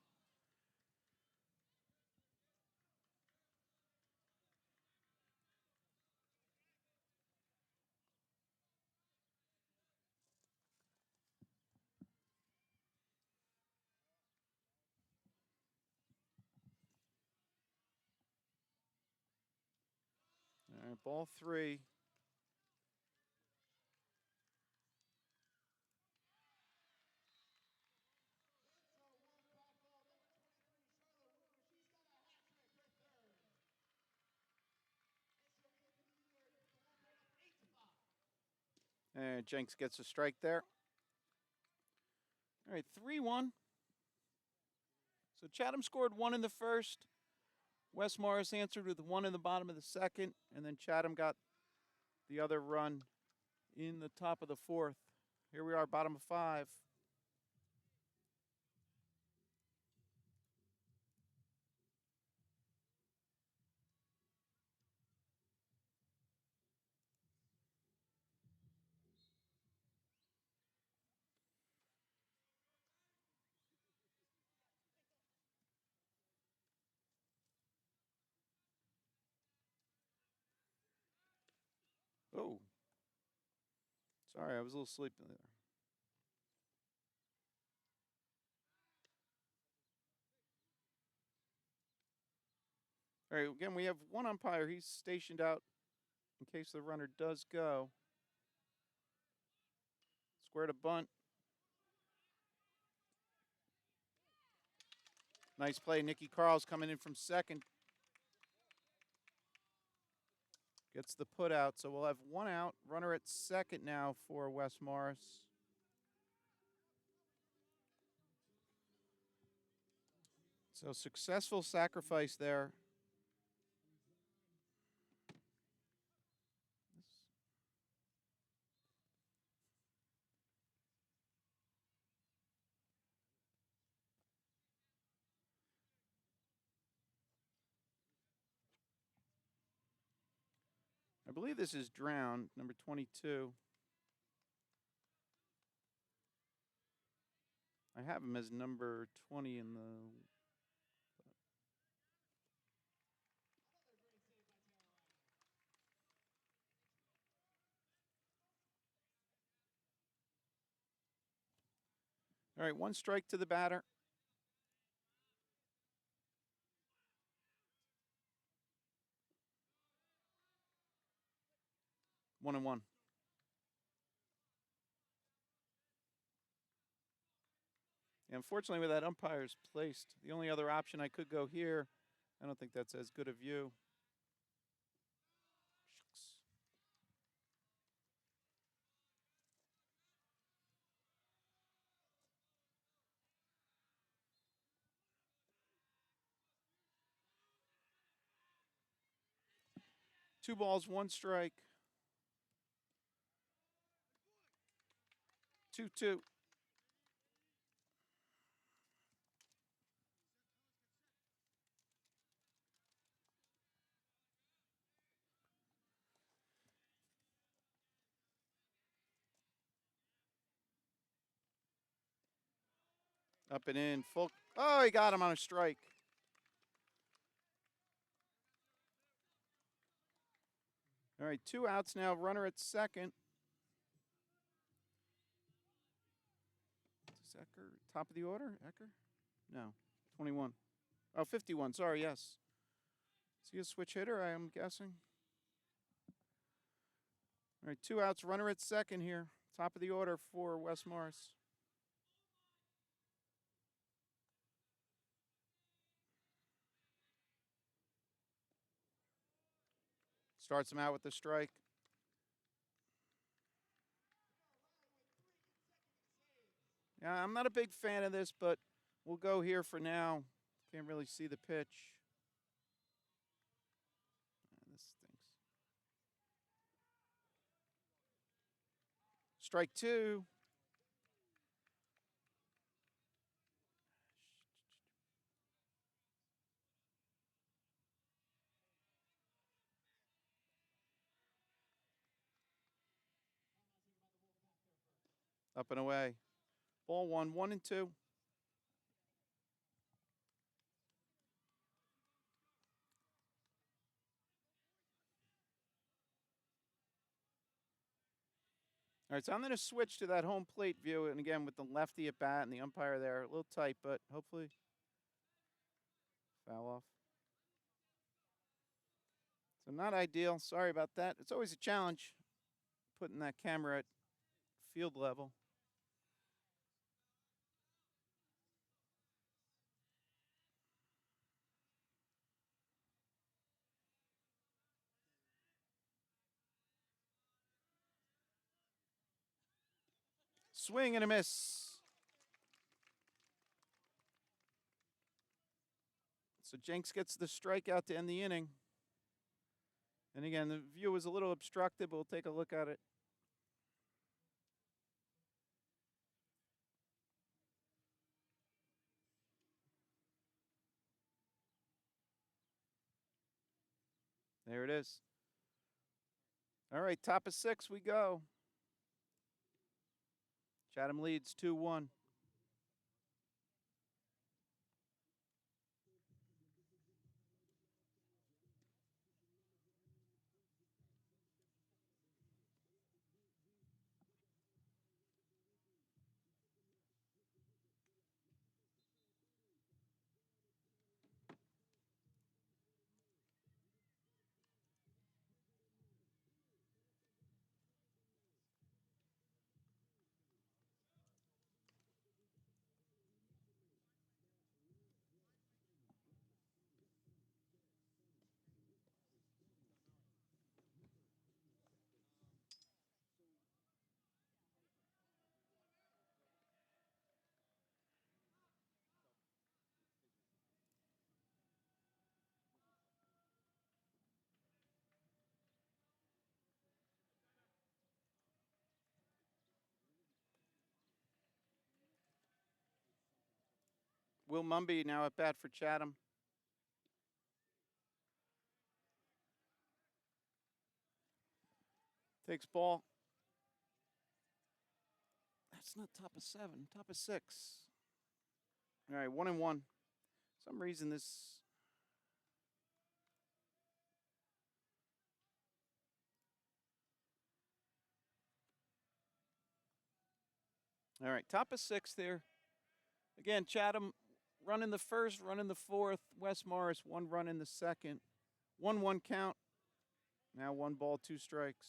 All right, ball 3. And Jenks gets a strike there. All right, 3-1. So Chatham scored 1 in the first. Wes Morris answered with 1 in the bottom of the second, and then Chatham got the other run in the top of the 4th. Here we are, bottom of 5. Oh, sorry, I was a little sleepy there. All right, again, we have one umpire. He's stationed out in case the runner does go. Square to bunt. Nice play. Nicky Carl's coming in from second. Gets the put out. So we'll have 1 out. Runner at second now for Wes Morris. So successful sacrifice there. I believe this is Drown, number 22. I have him as number 20 in the... All right, 1 strike to the batter. One and one. Unfortunately, with that umpire's placed, the only other option I could go here, I don't think that's as good a view. Shucks. Two balls, 1 strike. 2-2. Up and in, full. Oh, he got him on a strike. All right, 2 outs now. Runner at second. Is Ecker top of the order? Ecker? No, 21. Oh, 51. Sorry, yes. Is he a switch hitter, I am guessing? All right, 2 outs. Runner at second here. Top of the order for Wes Morris. Starts him out with the strike. Yeah, I'm not a big fan of this, but we'll go here for now. Can't really see the pitch. This stinks. Strike 2. Up and away. Ball 1, 1 and 2. All right, so I'm going to switch to that home plate view, and again with the lefty at bat and the umpire there, a little tight, but hopefully foul off. So not ideal. Sorry about that. It's always a challenge putting that camera at field level. Swing and a miss. So Jenks gets the strikeout to end the inning. And again, the view was a little obstructed, but we'll take a look at it. There it is. All right, top of 6 we go. Chatham leads 2-1. Will Mumby now at bat for Chatham. Takes ball. That's not top of 7, top of 6. All right, 1-1. Some reason this. All right, top of 6 there. Again, Chatham running the first, running the fourth. Wes Morris 1 run in the second. 1-1 count. Now 1 ball, 2 strikes.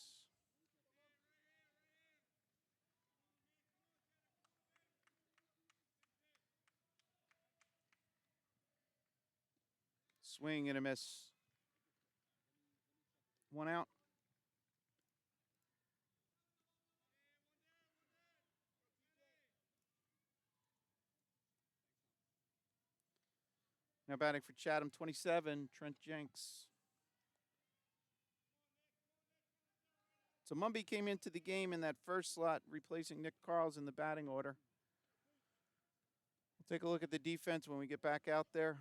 Swing and a miss. 1 out. Now batting for Chatham, 27, Trent Jenks. So Mumby came into the game in that first slot, replacing Nick Carls in the batting order. We'll take a look at the defense when we get back out there.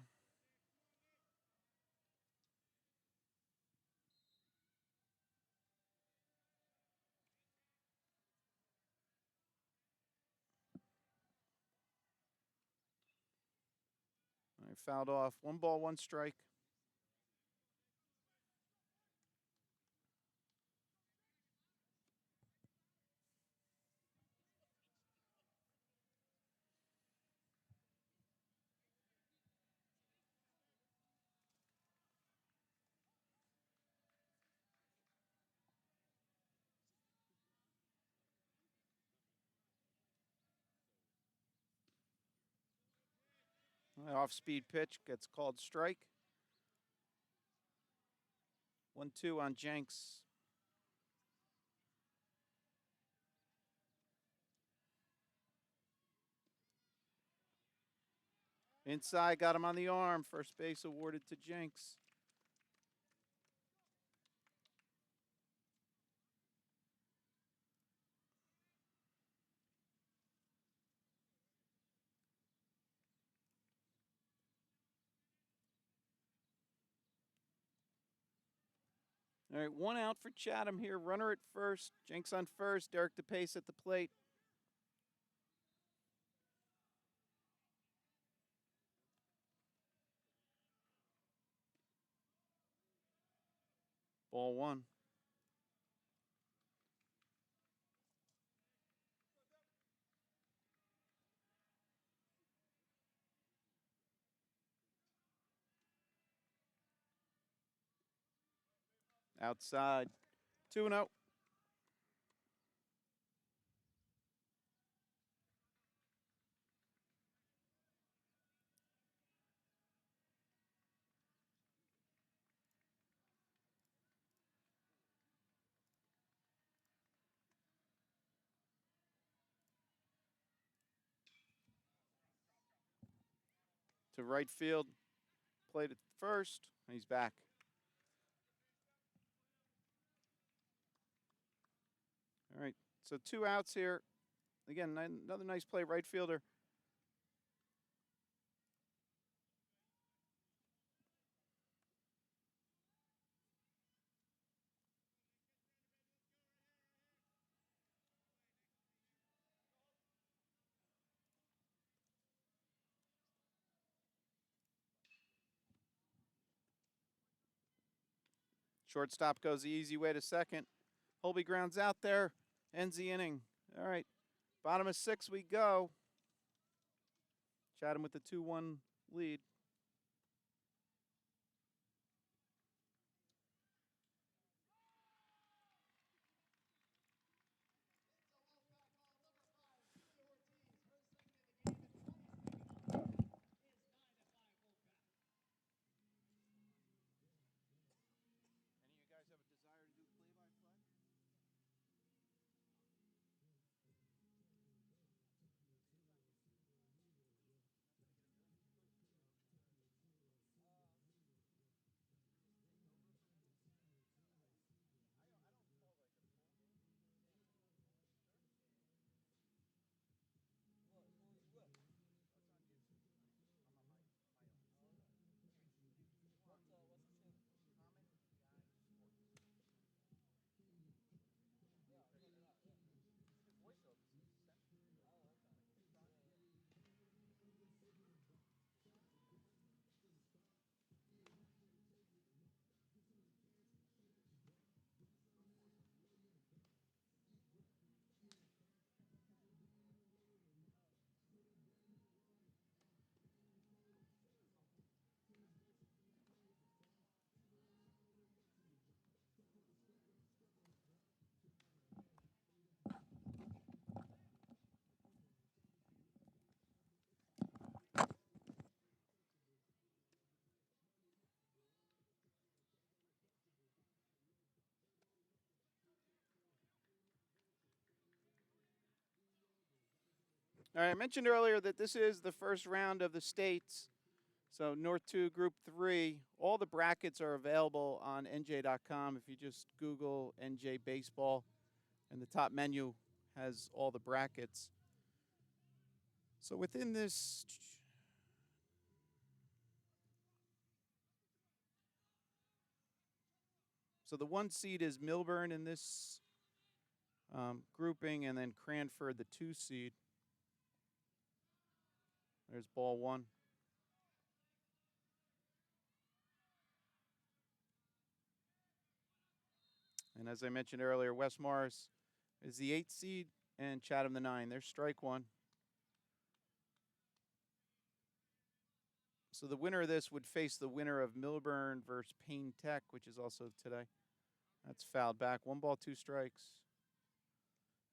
All right, fouled off. 1 ball, 1 strike. Off-speed pitch gets called strike. 1-2 on Jenks. Inside, got him on the arm. First base awarded to Jenks. All right, 1 out for Chatham here. Runner at first. Jenks on first. Derek DePace at the plate. Ball 1. Outside. 2-0. To right field. Played it first. He's back. All right. So 2 outs here. Again, another nice play, right fielder. Shortstop goes the easy way to second. Holby grounds out there. Ends the inning. All right. Bottom of 6 we go. Chatham with the 2-1 lead. All right, I mentioned earlier that this is the first round of the states. So North 2, Group 3, all the brackets are available on NJ.com. If you just Google NJ Baseball, and the top menu has all the brackets. So within this, so the 1 seed is Milburn in this grouping, and then Cranford, the 2 seed. There's ball 1. And as I mentioned earlier, West Morris is the 8th seed, and Chatham the 9. There's strike 1. So the winner of this would face the winner of Milburn versus Payne Tech, which is also today. That's fouled back. 1 ball, 2 strikes.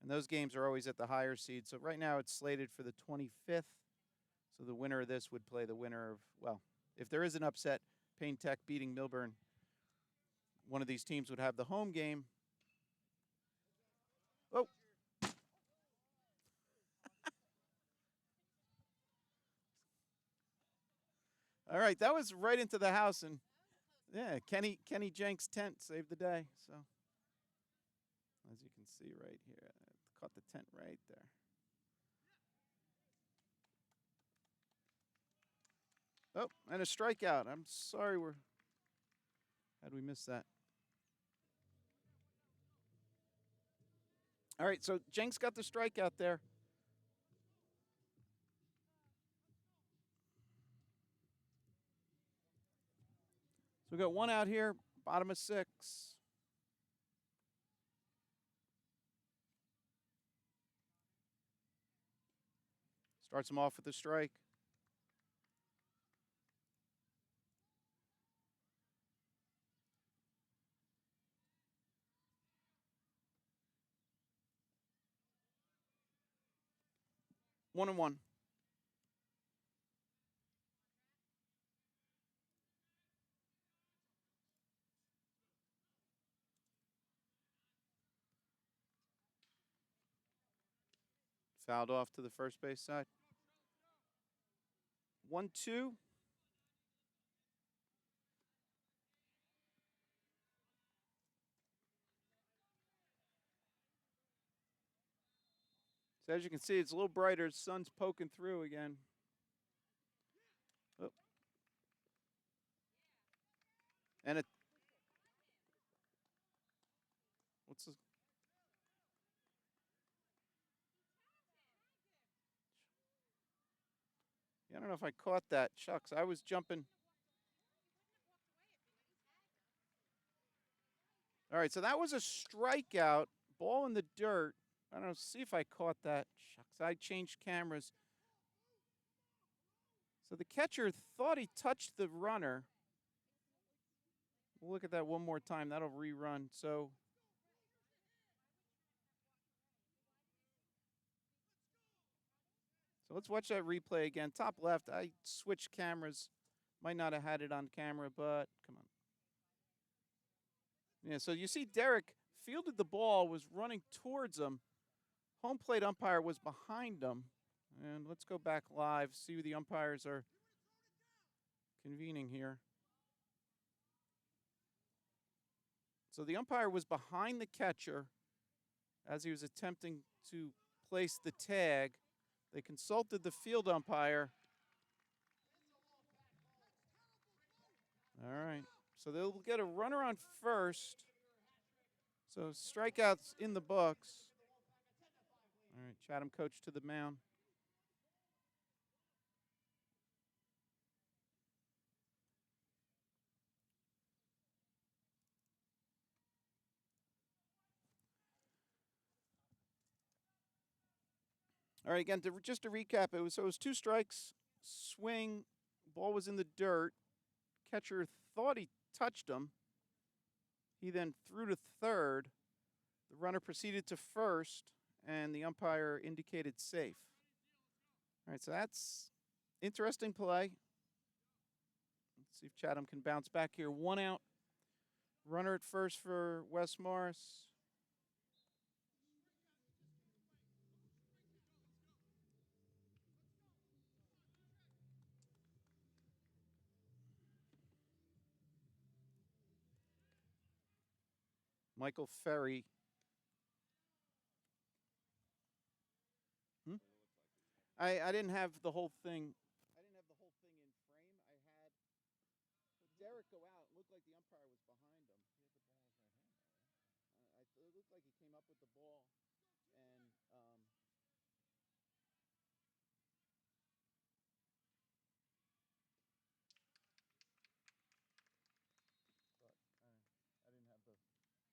And those games are always at the higher seed. So right now it's slated for the 25th. So the winner of this would play the winner of, well, if there is an upset, Payne Tech beating Milburn, one of these teams would have the home game. Oh. All right, that was right into the house, and yeah, Kenny Jenks' tent saved the day. So as you can see right here, caught the tent right there. Oh, and a strikeout. I'm sorry, how'd we miss that? All right, so Jenks got the strikeout there. So we got 1 out here, bottom of 6. Starts him off with a strike. 1-1. Fouled off to the first base side. 1-2. So as you can see, it's a little brighter. The sun's poking through again. Oh. And it. What's this? Yeah, I don't know if I caught that. Shucks, I was jumping. All right, so that was a strikeout. Ball in the dirt. I don't know. See if I caught that. Shucks, I changed cameras. So the catcher thought he touched the runner. We'll look at that one more time. That'll rerun. So let's watch that replay again. Top left, I switched cameras. Might not have had it on camera, but come on. Yeah, so you see Derek fielded the ball, was running towards him. Home plate umpire was behind him. And let's go back live, see who the umpires are convening here. So the umpire was behind the catcher as he was attempting to place the tag. They consulted the field umpire. All right. So they'll get a runner on first. So strikeouts in the books. All right, Chatham coach to the mound. All right, again, just to recap, it was 2 strikes, swing, ball was in the dirt. Catcher thought he touched him. He then threw to third. The runner proceeded to first, and the umpire indicated safe. All right, so that's interesting play. Let's see if Chatham can bounce back here. 1 out. Runner at first for Wes Morris. Michael Ferry. I didn't have the whole thing. I didn't have the whole thing in frame. I had Derek go out. It looked like the umpire was behind him. It looked like he came up with the ball, and but I didn't have the.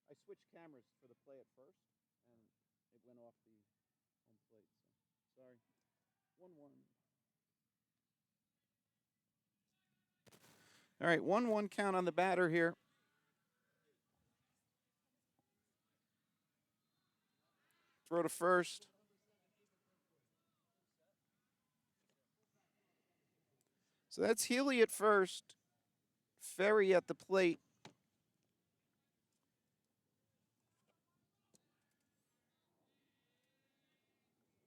I switched cameras for the play at first, and it went off the home plate. So sorry. 1-1. All right, 1-1 count on the batter here. Throw to first. So that's Healy at first. Ferry at the plate.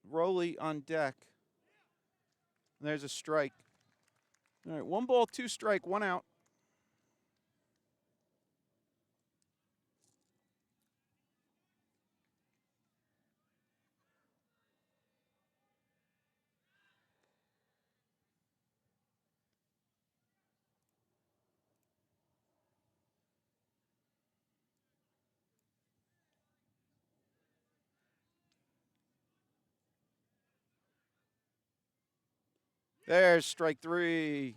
Rowley on deck. And there's a strike. All right, 1 ball, 2 strike, 1 out. There's strike 3.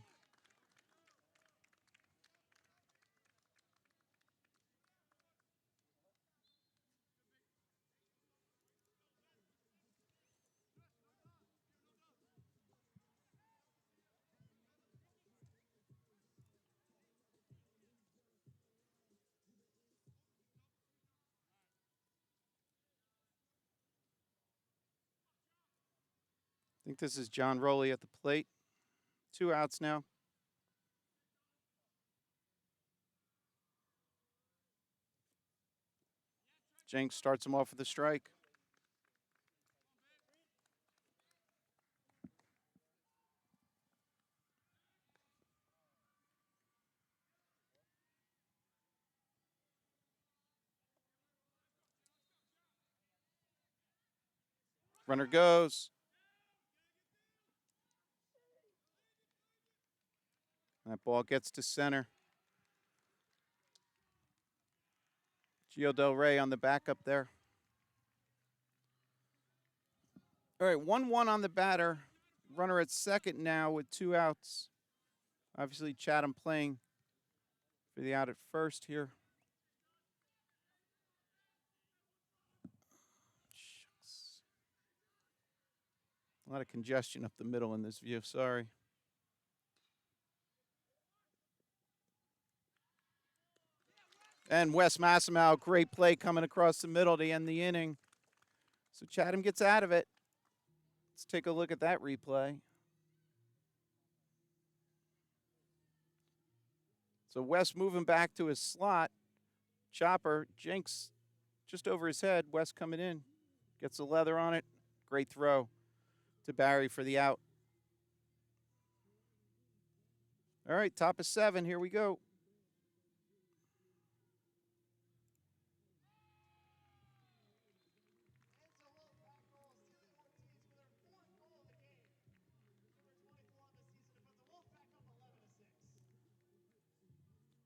think this is John Rowley at the plate. 2 outs now. Jenks starts him off with a strike. Runner goes. That ball gets to center. Gio Del Rey on the backup there. All right, 1-1 on the batter. Runner at second now with 2 outs. Obviously, Chatham playing for the out at first here. Shucks. A lot of congestion up the middle in this view, sorry. And Wes Massimow, great play coming across the middle to end the inning. So Chatham gets out of it. Let's take a look at that replay. So Wes moving back to his slot. Chopper, Jenks just over his head. Wes coming in. Gets the leather on it. Great throw to Barry for the out. All right, top of 7. Here we go.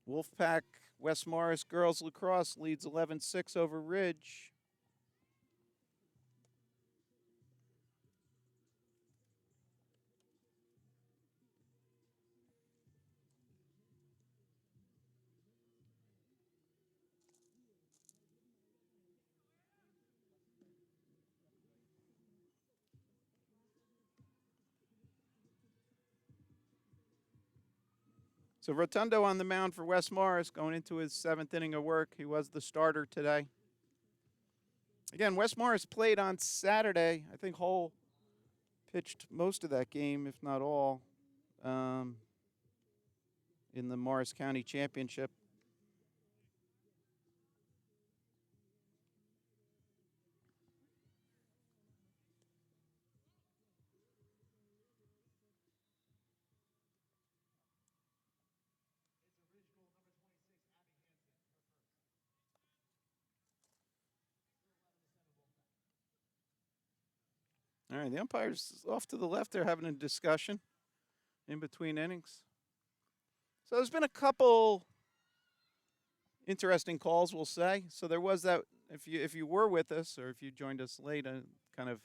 Wolfpack West Morris girls lacrosse leads 11-6 over Ridge. So Rotundo on the mound for West Morris going into his 7th inning of work. He was the starter today. Again, West Morris played on Saturday. I think Hull pitched most of that game, if not all, in the Morris County Championship. All right, the umpires off to the left. They're having a discussion in between innings. So there's been a couple interesting calls, we'll say. So there was that, if you were with us or if you joined us late, kind of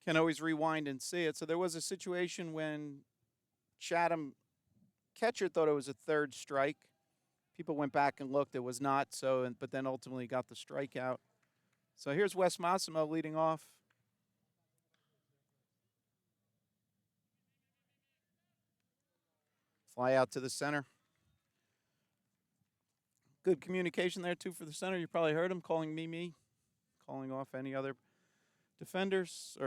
can always rewind and see it. So there was a situation when Chatham catcher thought it was a 3rd strike. People went back and looked. It was not. So, but then ultimately got the strikeout. So here's Wes Massimo leading off. Fly out to the center. Good communication there, too, for the center. You probably heard him calling me, calling off any other defenders.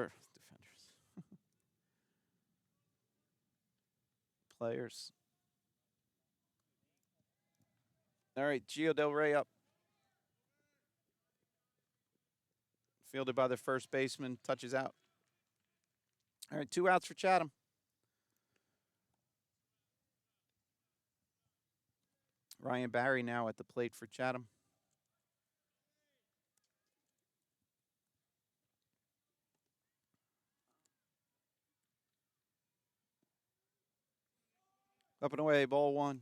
Players. All right, Gio Del Rey up. Fielded by the first baseman, touches out. All right, 2 outs for Chatham. Ryan Barry now at the plate for Chatham. Up and away, ball 1.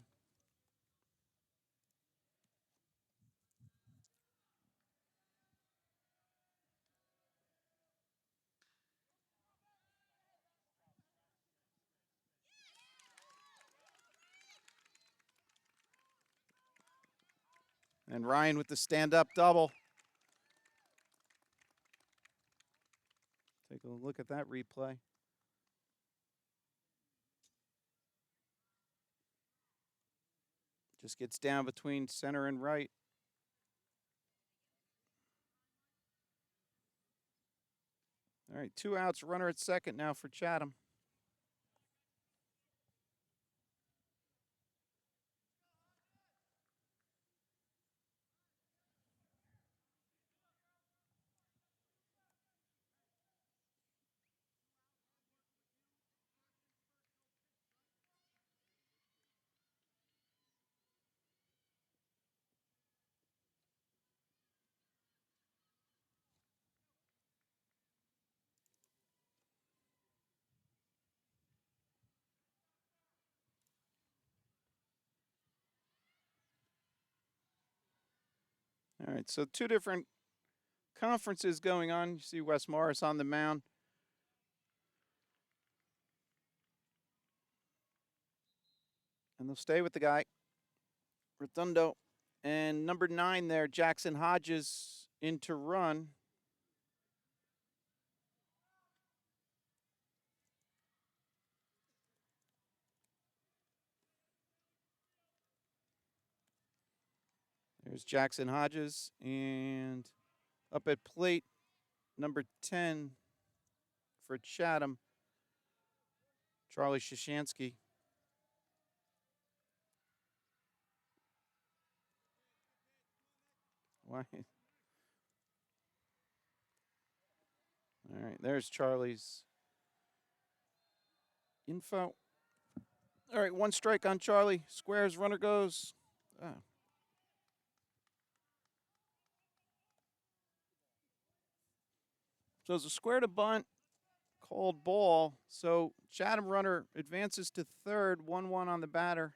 And Ryan with the stand-up double. Take a look at that replay. Just gets down between center and right. All right, 2 outs, runner at second now for Chatham. All right, so 2 different conferences going on. You see Wes Morris on the mound. And they'll stay with the guy, Rotundo. And number 9 there, Jackson Hodges in to run. There's Jackson Hodges. And up at plate, number 10 for Chatham, Charlie Shashansky. Why? All right, there's Charlie's info. All right, 1 strike on Charlie. Squares, runner goes. So it's a square to bunt, called ball. So Chatham runner advances to third, 1-1 on the batter.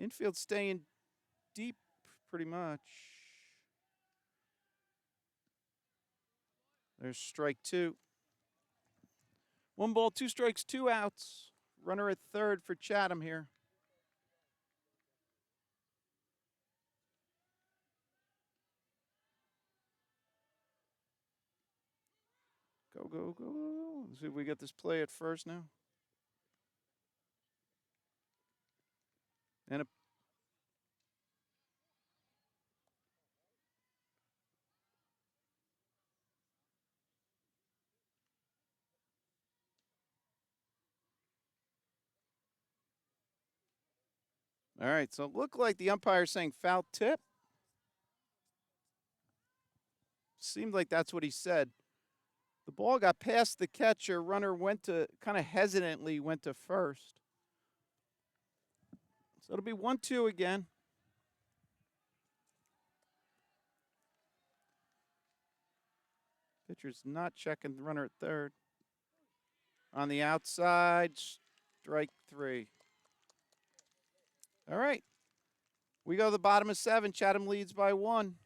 Infield staying deep pretty much. There's strike 2. 1 ball, 2 strikes, 2 outs. Runner at third for Chatham here. Go, go, go. Let's see if we get this play at first now. And all right, so it looked like the umpire saying foul tip. Seemed like that's what he said. The ball got past the catcher. Runner went to, kind of hesitantly went to first. So it'll be 1-2 again. Pitcher's not checking the runner at third. On the outside, strike 3. All right. We go to the bottom of 7. Chatham leads by 1.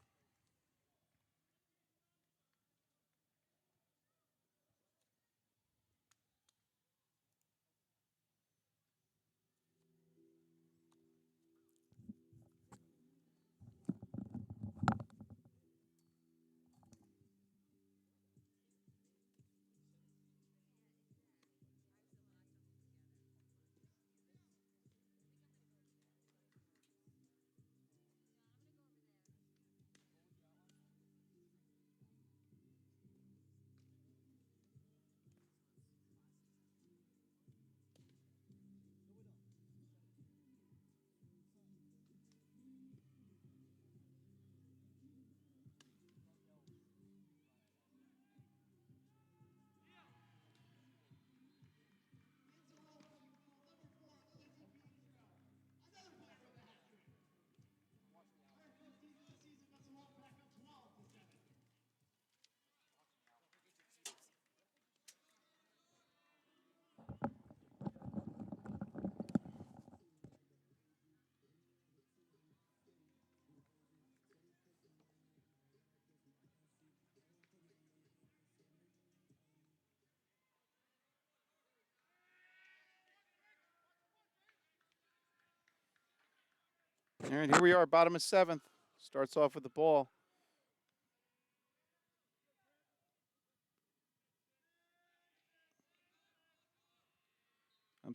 All right, here we are, bottom of 7th. Starts off with the ball.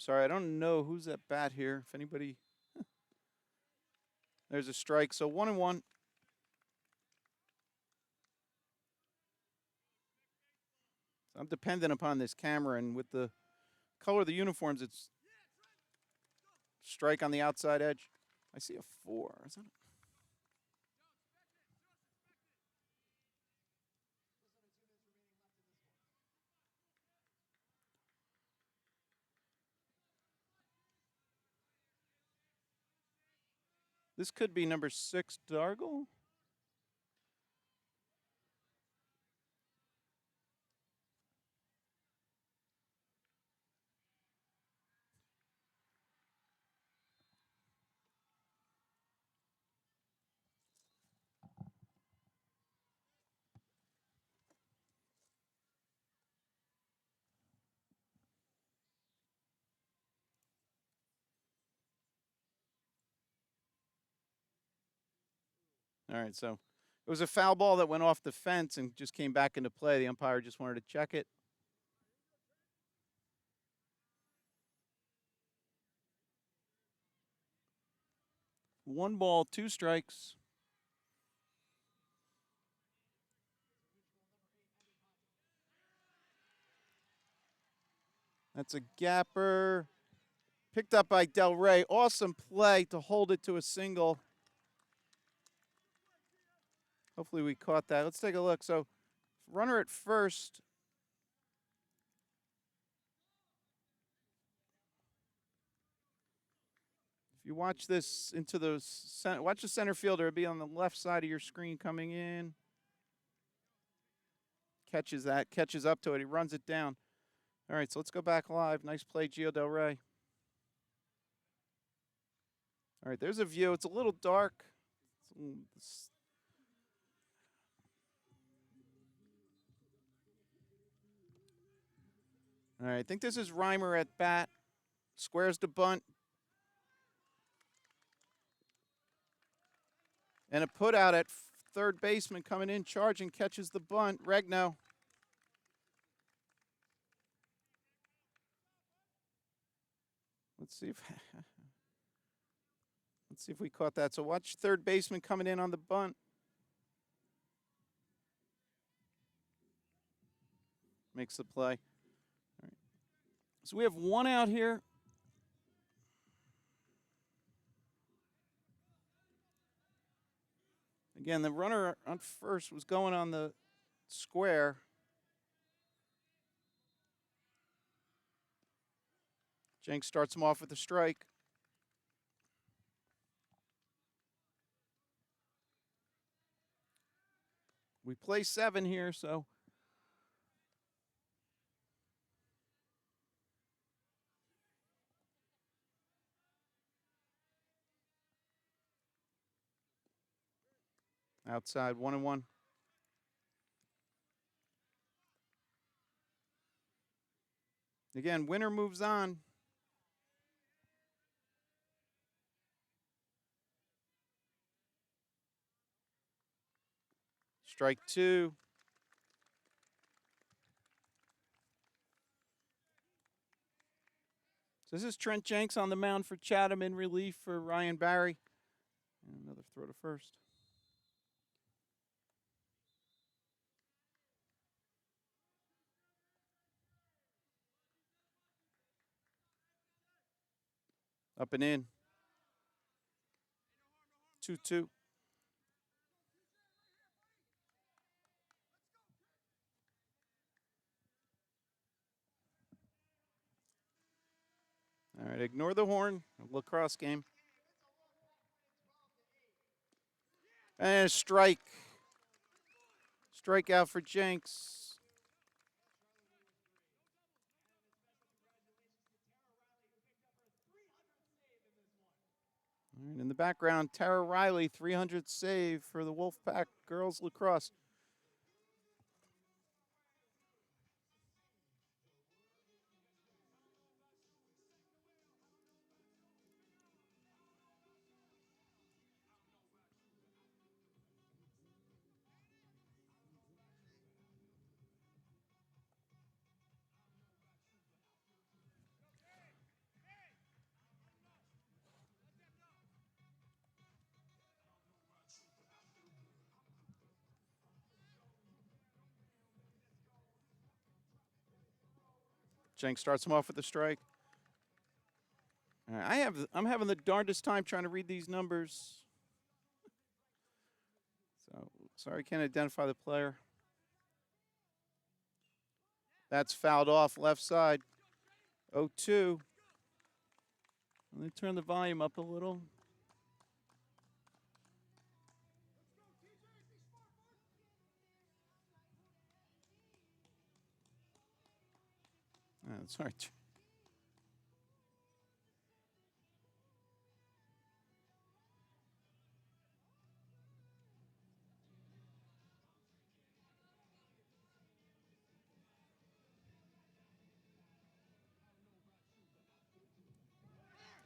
sorry, I don't know who's at bat here. If anybody, there's a strike. So 1-1. I'm dependent upon this camera, and with the color of the uniforms, it's strike on the outside edge. I see a 4. Is that? This could be number 6, Dargle. All right, so it was a foul ball that went off the fence and just came back into play. The umpire just wanted to check it. One ball, 2 strikes. That's a gapper. Picked up by Del Rey. Awesome play to hold it to a single. Hopefully we caught that. Let's take a look. So runner at first. If you watch this into the center, watch the center fielder. It'll be on the left side of your screen coming in. Catches that, catches up to it. He runs it down. All right, so let's go back live. Nice play, Gio Del Rey. All right, there's a view. It's a little dark. All right, I think this is Reimer at bat. Squares the bunt. And a put out at third baseman coming in, charging, catches the bunt. Regno. Let's see if we caught that. So watch third baseman coming in on the bunt. Makes the play. All right. So we have 1 out here. Again, the runner on first was going on the square. Jenks starts him off with a strike. We play 7 here, so outside 1-1. Again, winner moves on. Strike 2. So this is Trent Jenks on the mound for Chatham in relief for Ryan Barry. And another throw to first. Up and in. 2-2. All right, ignore the horn. A lacrosse game. And a strike. Strikeout for Jenks. All right, in the background, Tara Riley, 300 save for the Wolfpack girls lacrosse. Jenks starts him off with a strike. All right, I'm having the darndest time trying to read these numbers. So sorry, can't identify the player. That's fouled off left side. 0-2. Let me turn the volume up a little. That's all right.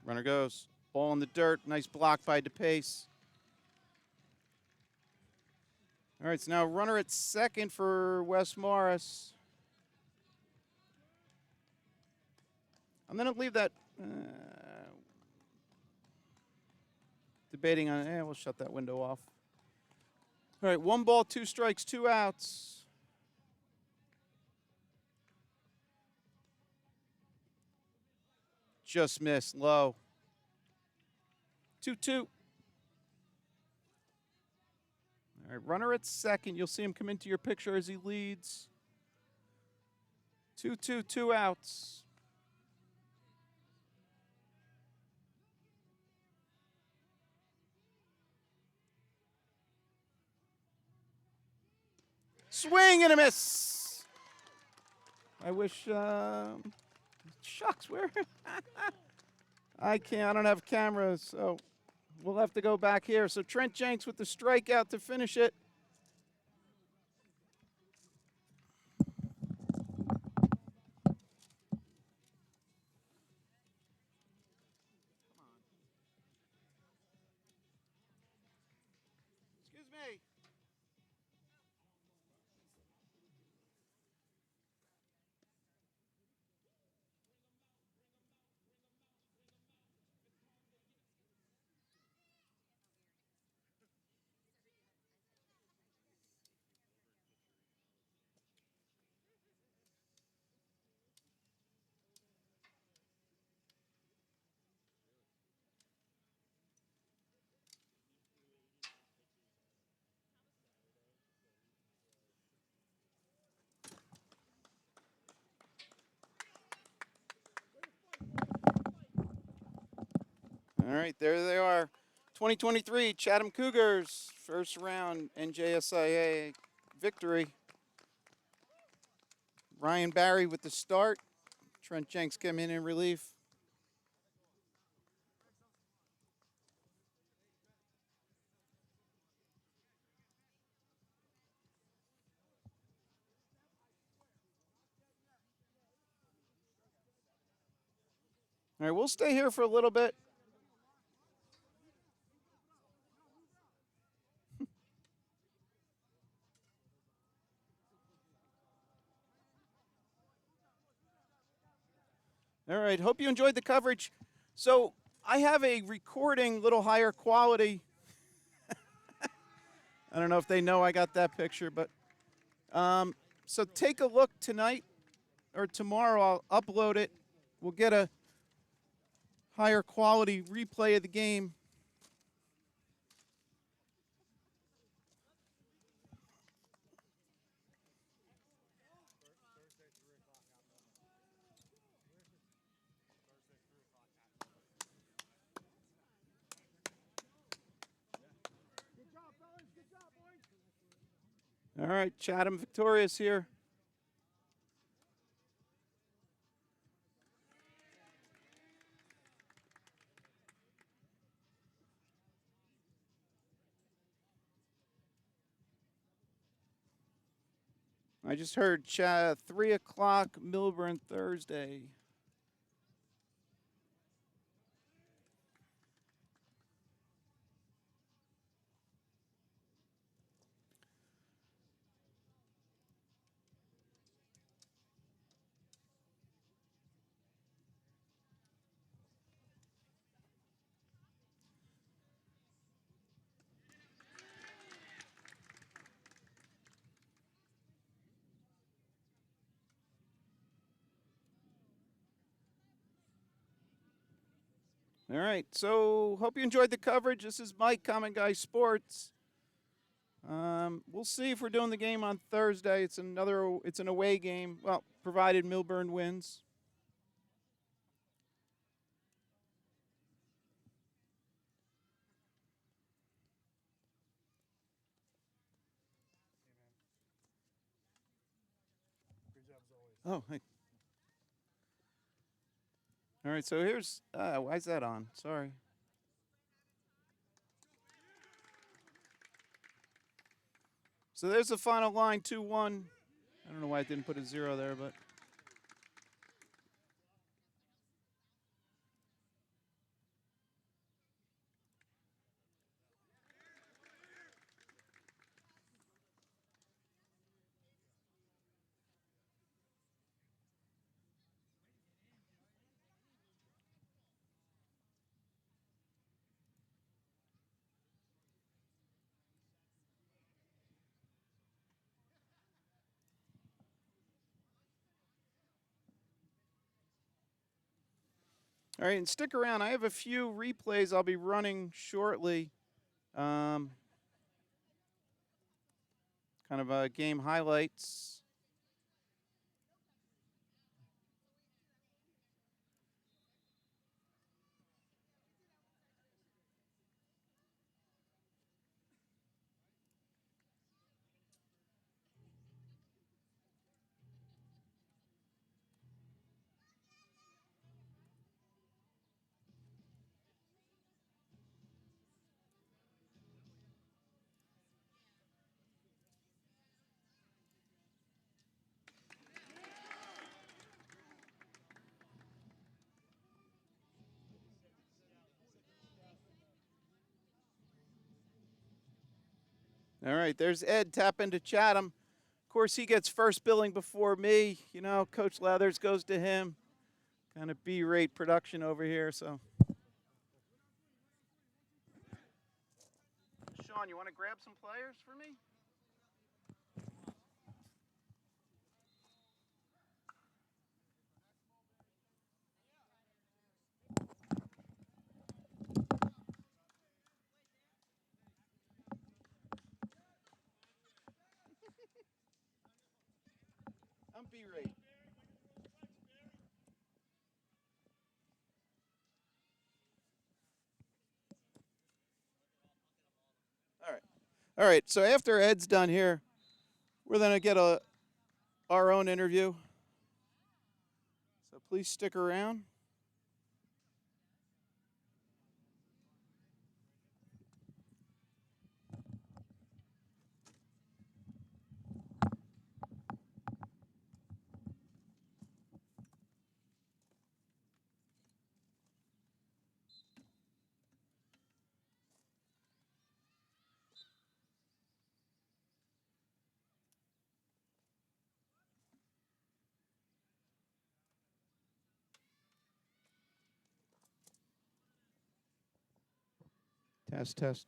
Runner goes. Ball in the dirt. Nice block by DePace. All right, so now runner at second for Wes Morris. I'm going to leave that debating on, we'll shut that window off. All right, 1 ball, 2 strikes, 2 outs. Just missed, low. 2-2. All right, runner at second. You'll see him come into your picture as he leads. 2-2, 2 outs. Swing and a miss. I wish, shucks, where? I don't have cameras, so we'll have to go back here. So Trent Jenks with the strikeout to finish it. Excuse me. All right, there they are. 2023 Chatham Cougars, first round NJSIA victory. Ryan Barry with the start. Trent Jenks came in relief. All right, we'll stay here for a little bit. All right, hope you enjoyed the coverage. So I have a recording, little higher quality. I don't know if they know I got that picture, but so take a look tonight or tomorrow. I'll upload it. We'll get a higher quality replay of the game. All right, Chatham victorious here. I just heard 3 o'clock Milburn Thursday. All right, so hope you enjoyed the coverage. This is Mike, Common Guy Sports. We'll see if we're doing the game on Thursday. It's an away game. Well, provided Milburn wins. Oh, hey. All right, so here's why is that on? Sorry. So there's the final line, 2-1. I don't know why I didn't put a 0 there, but. All right, and stick around. I have a few replays I'll be running shortly. Kind of game highlights. All right, there's Ed tap into Chatham. Of course, he gets first billing before me. You know, Coach Leathers goes to him. Kind of B-rate production over here, so. Sean, you want to grab some players for me? I'm B-rate. All right. All right, so after Ed's done here, we're going to get our own interview. So please stick around. Test, test.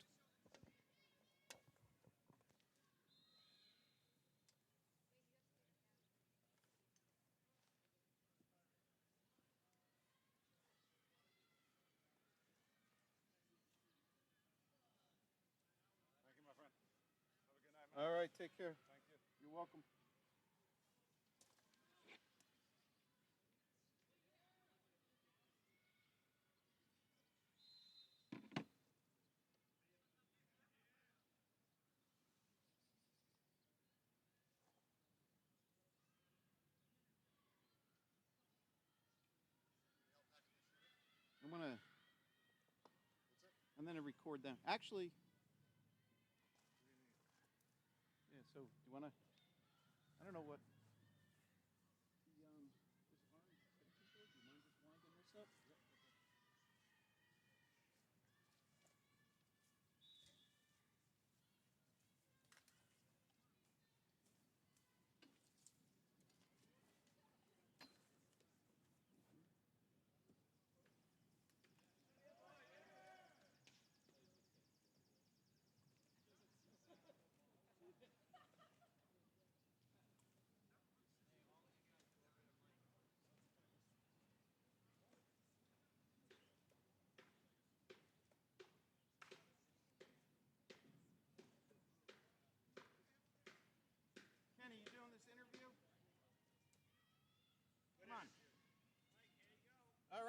All right, take care. Thank you. You're welcome. I'm gonna record them. Actually, yeah. So you wanna? I don't know what.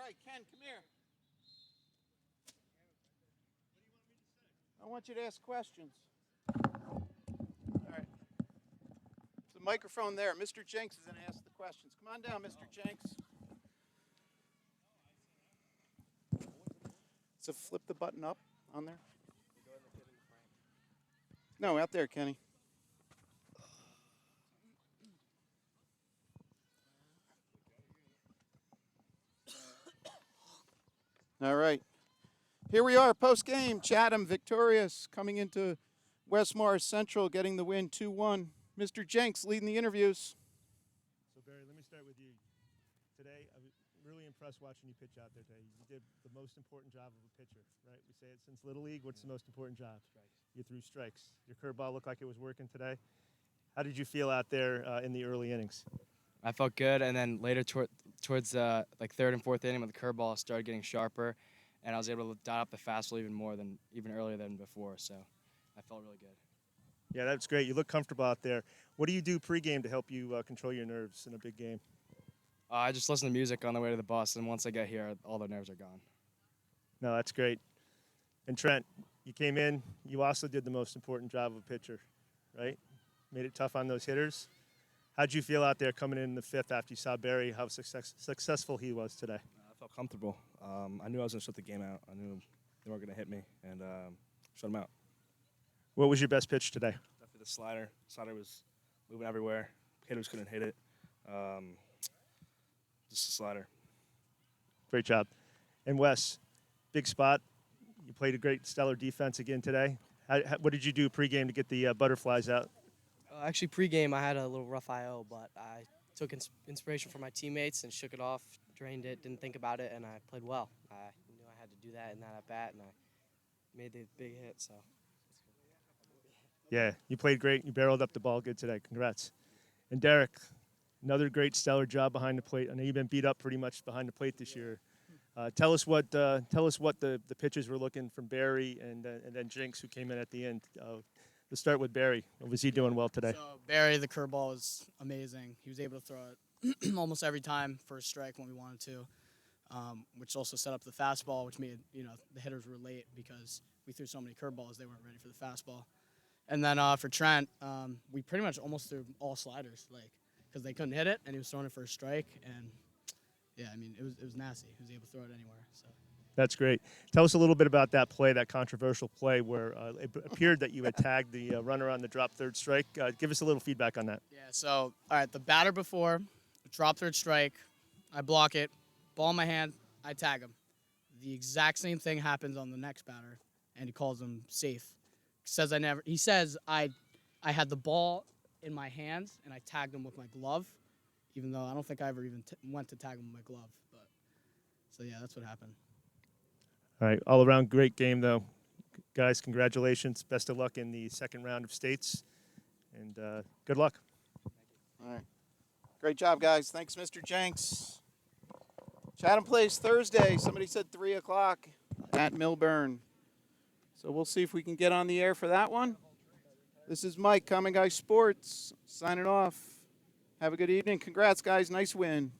right, Ken, come here. I want you to ask questions. All right. There's a microphone there. Mr. Jenks is going to ask the questions. Come on down, Mr. Jenks. So flip the button up on there. No, out there, Kenny. All right. Here we are, post-game. Chatham victorious, coming into West Morris Central, getting the win 2-1. Mr. Jenks leading the interviews. So, Barry, let me start with you. Today, I was really impressed watching you pitch out there today. You did the most important job of a pitcher, right? We say it since Little League. What's the most important job? Strikes. You threw strikes. Your curveball looked like it was working today. How did you feel out there in the early innings? I felt good, and then later towards like third and fourth inning, when the curveball started getting sharper, and I was able to dial up the fastball even earlier than before. So I felt really good. Yeah, that's great. You look comfortable out there. What do you do pregame to help you control your nerves in a big game? I just listen to music on the way to the bus, and once I get here, all the nerves are gone. No, that's great. And Trent, you came in. You also did the most important job of a pitcher, right? Made it tough on those hitters. How'd you feel out there coming in the fifth after you saw Barry, how successful he was today? I felt comfortable. I knew I was going to shut the game out. I knew they weren't going to hit me, and shut them out. What was your best pitch today? Definitely the slider. Slider was moving everywhere. Hitters couldn't hit it. Just a slider. Great job. And Wes, big spot. You played a great stellar defense again today. What did you do pregame to get the butterflies out? Actually, pregame, I had a little rough I.O., but I took inspiration from my teammates and shook it off, drained it, didn't think about it, and I played well. I knew I had to do that in that at-bat, and I made the big hit. So. Yeah, you played great. You barreled up the ball good today. Congrats. And Derek, another great stellar job behind the plate. I know you've been beat up pretty much behind the plate this year. Tell us what the pitches were looking from Barry and then Jinx, who came in at the end. Let's start with Barry. What was he doing well today? So Barry, the curveball was amazing. He was able to throw it almost every time for a strike when we wanted to, which also set up the fastball, which made the hitters were late because we threw so many curveballs they weren't ready for the fastball. And then for Trent, we pretty much almost threw all sliders, because they couldn't hit it, and he was throwing it for a strike. And yeah, I mean it was nasty. He was able to throw it anywhere. So. That's great. Tell us a little bit about that play, that controversial play where it appeared that you had tagged the runner on the drop third strike. Give us a little feedback on that. Yeah, so, all right, the batter before, drop third strike, I block it, ball in my hand, I tag him. The exact same thing happens on the next batter, and he calls him safe. He says I had the ball in my hands, and I tagged him with my glove, even though I don't think I ever even went to tag him with my glove. But so, yeah, that's what happened. All right, all around great game, though. Guys, congratulations. Best of luck in the second round of states, and good luck. All right. Great job, guys. Thanks, Mr. Jenks. Chatham plays Thursday. Somebody said 3 o'clock at Millburn. So we'll see if we can get on the air for that one. This is Mike, Common Guy Sports, signing off. Have a good evening. Congrats, guys. Nice win.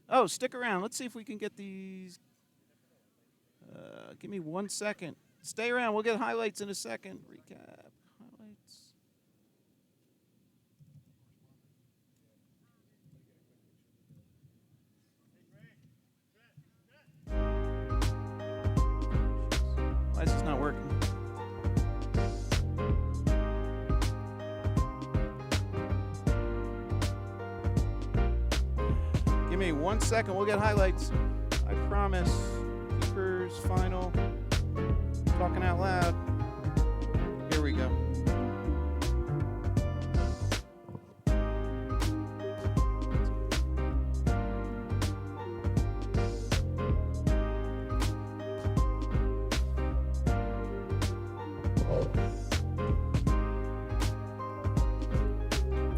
Oh, stick around. Let's see if we can get these. Give me 1 second. Stay around. We'll get highlights in a second. Recap. Highlights. Why is this not working? Give me 1 second. We'll get highlights. I promise. Keepers, final. Talking out loud. Here we go.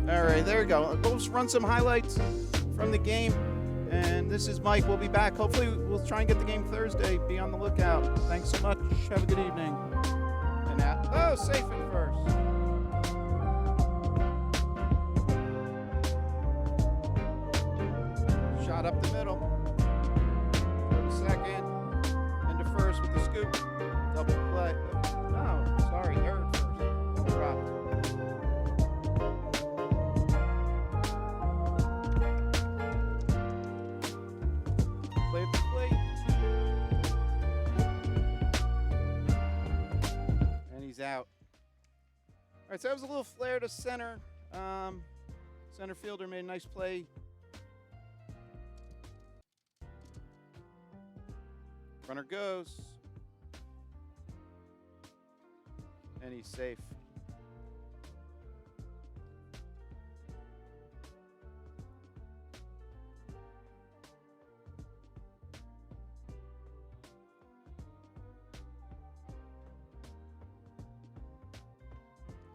All right, there we go. We'll just run some highlights from the game. And this is Mike. We'll be back. Hopefully, we'll try and get the game Thursday. Be on the lookout. Thanks so much. Have a good evening. And now, safe in first. Shot up the middle. out. All right, so that was a little flare to center. Center fielder made a nice play. Runner goes. And he's safe.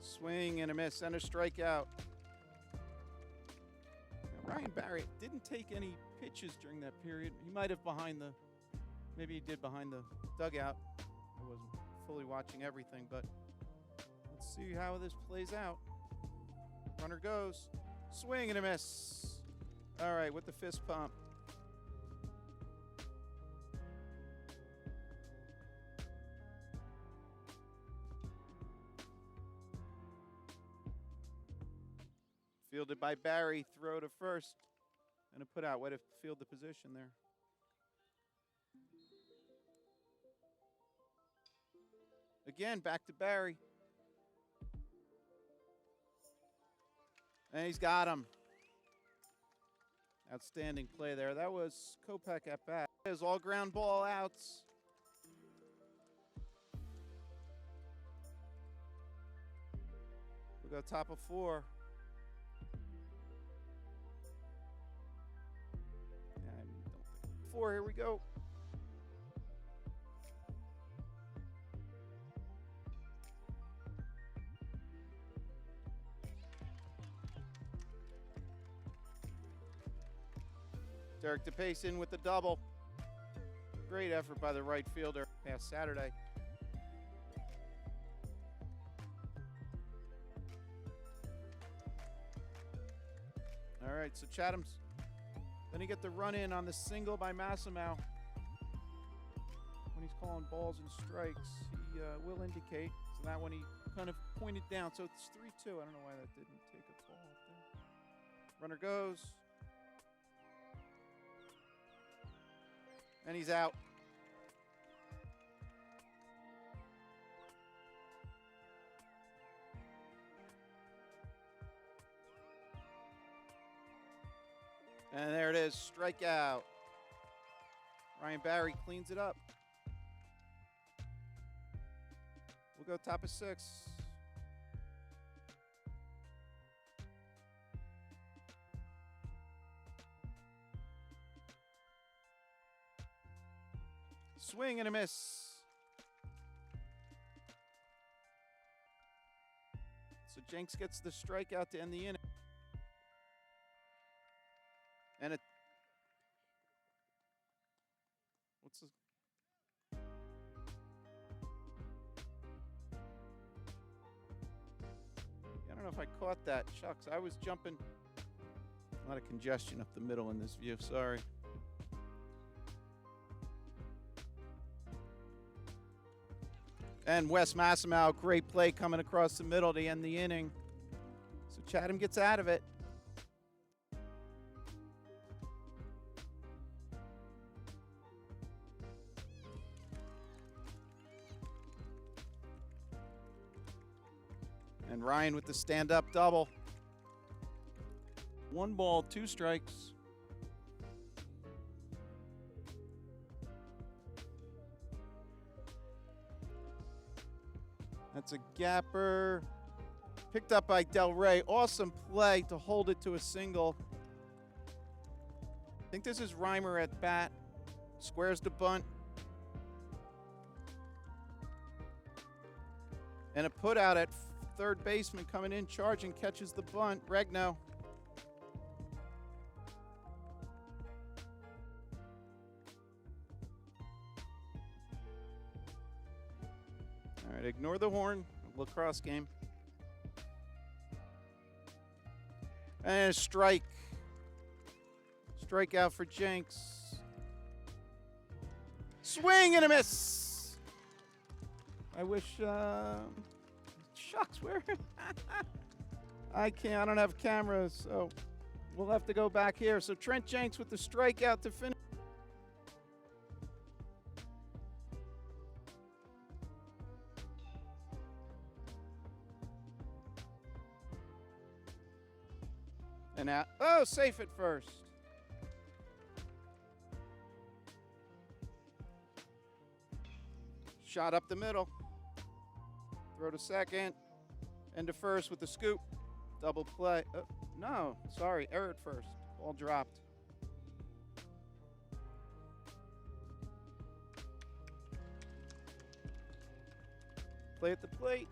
Swing and a miss and a strikeout. Now, Ryan Barrett didn't take any pitches during that period. He might have maybe he did behind the dugout. I wasn't fully watching everything, but let's see how this plays out. Runner goes. Swing and a miss. All right, with the fist pump. Fielded by Barry, throw to first, and a put out. Way to field the position there. Again, back to Barry. And he's got him. Outstanding play there. That was Kopech at bat. There's all ground ball outs. We go top of 4. Here we go. Derek DePace in with the double. Great effort by the right fielder past Saturday. All right, so Chatham's then he get the run in on the single by Massimow. When he's calling balls and strikes, he will indicate. So that one he kind of pointed down. So it's 3-2. I don't know why that didn't take a call up there. Runner goes. And he's out. And there it is, strikeout. Ryan Barry cleans it up. We'll go top of 6. Swing and a miss. So Jenks gets the strikeout to end the inning. And it. What's this? I don't know if I caught that. Shucks, I was jumping. A lot of congestion up the middle in this view. Sorry. And Wes Massimow, great play coming across the middle to end the inning. So Chatham gets out of it. And Ryan with the stand-up double. 1 ball, 2 strikes. That's a gapper. Picked up by Del Rey. Awesome play to hold it to a single. I think this is Reimer at bat. Squares the bunt. And a put out at third baseman coming in, charging, catches the bunt. Regno. All right, ignore the horn. Lacrosse game. And a strike. Strikeout for Jenks. Swing and a miss. I wish, shucks, where? I don't have cameras, so we'll have to go back here. So Trent Jenks with the strikeout to finish. And out. Oh, safe at first. Shot up the middle. Throw to second. And to first with the scoop. Double play. No, sorry. Error at first. Ball dropped. Play at the plate.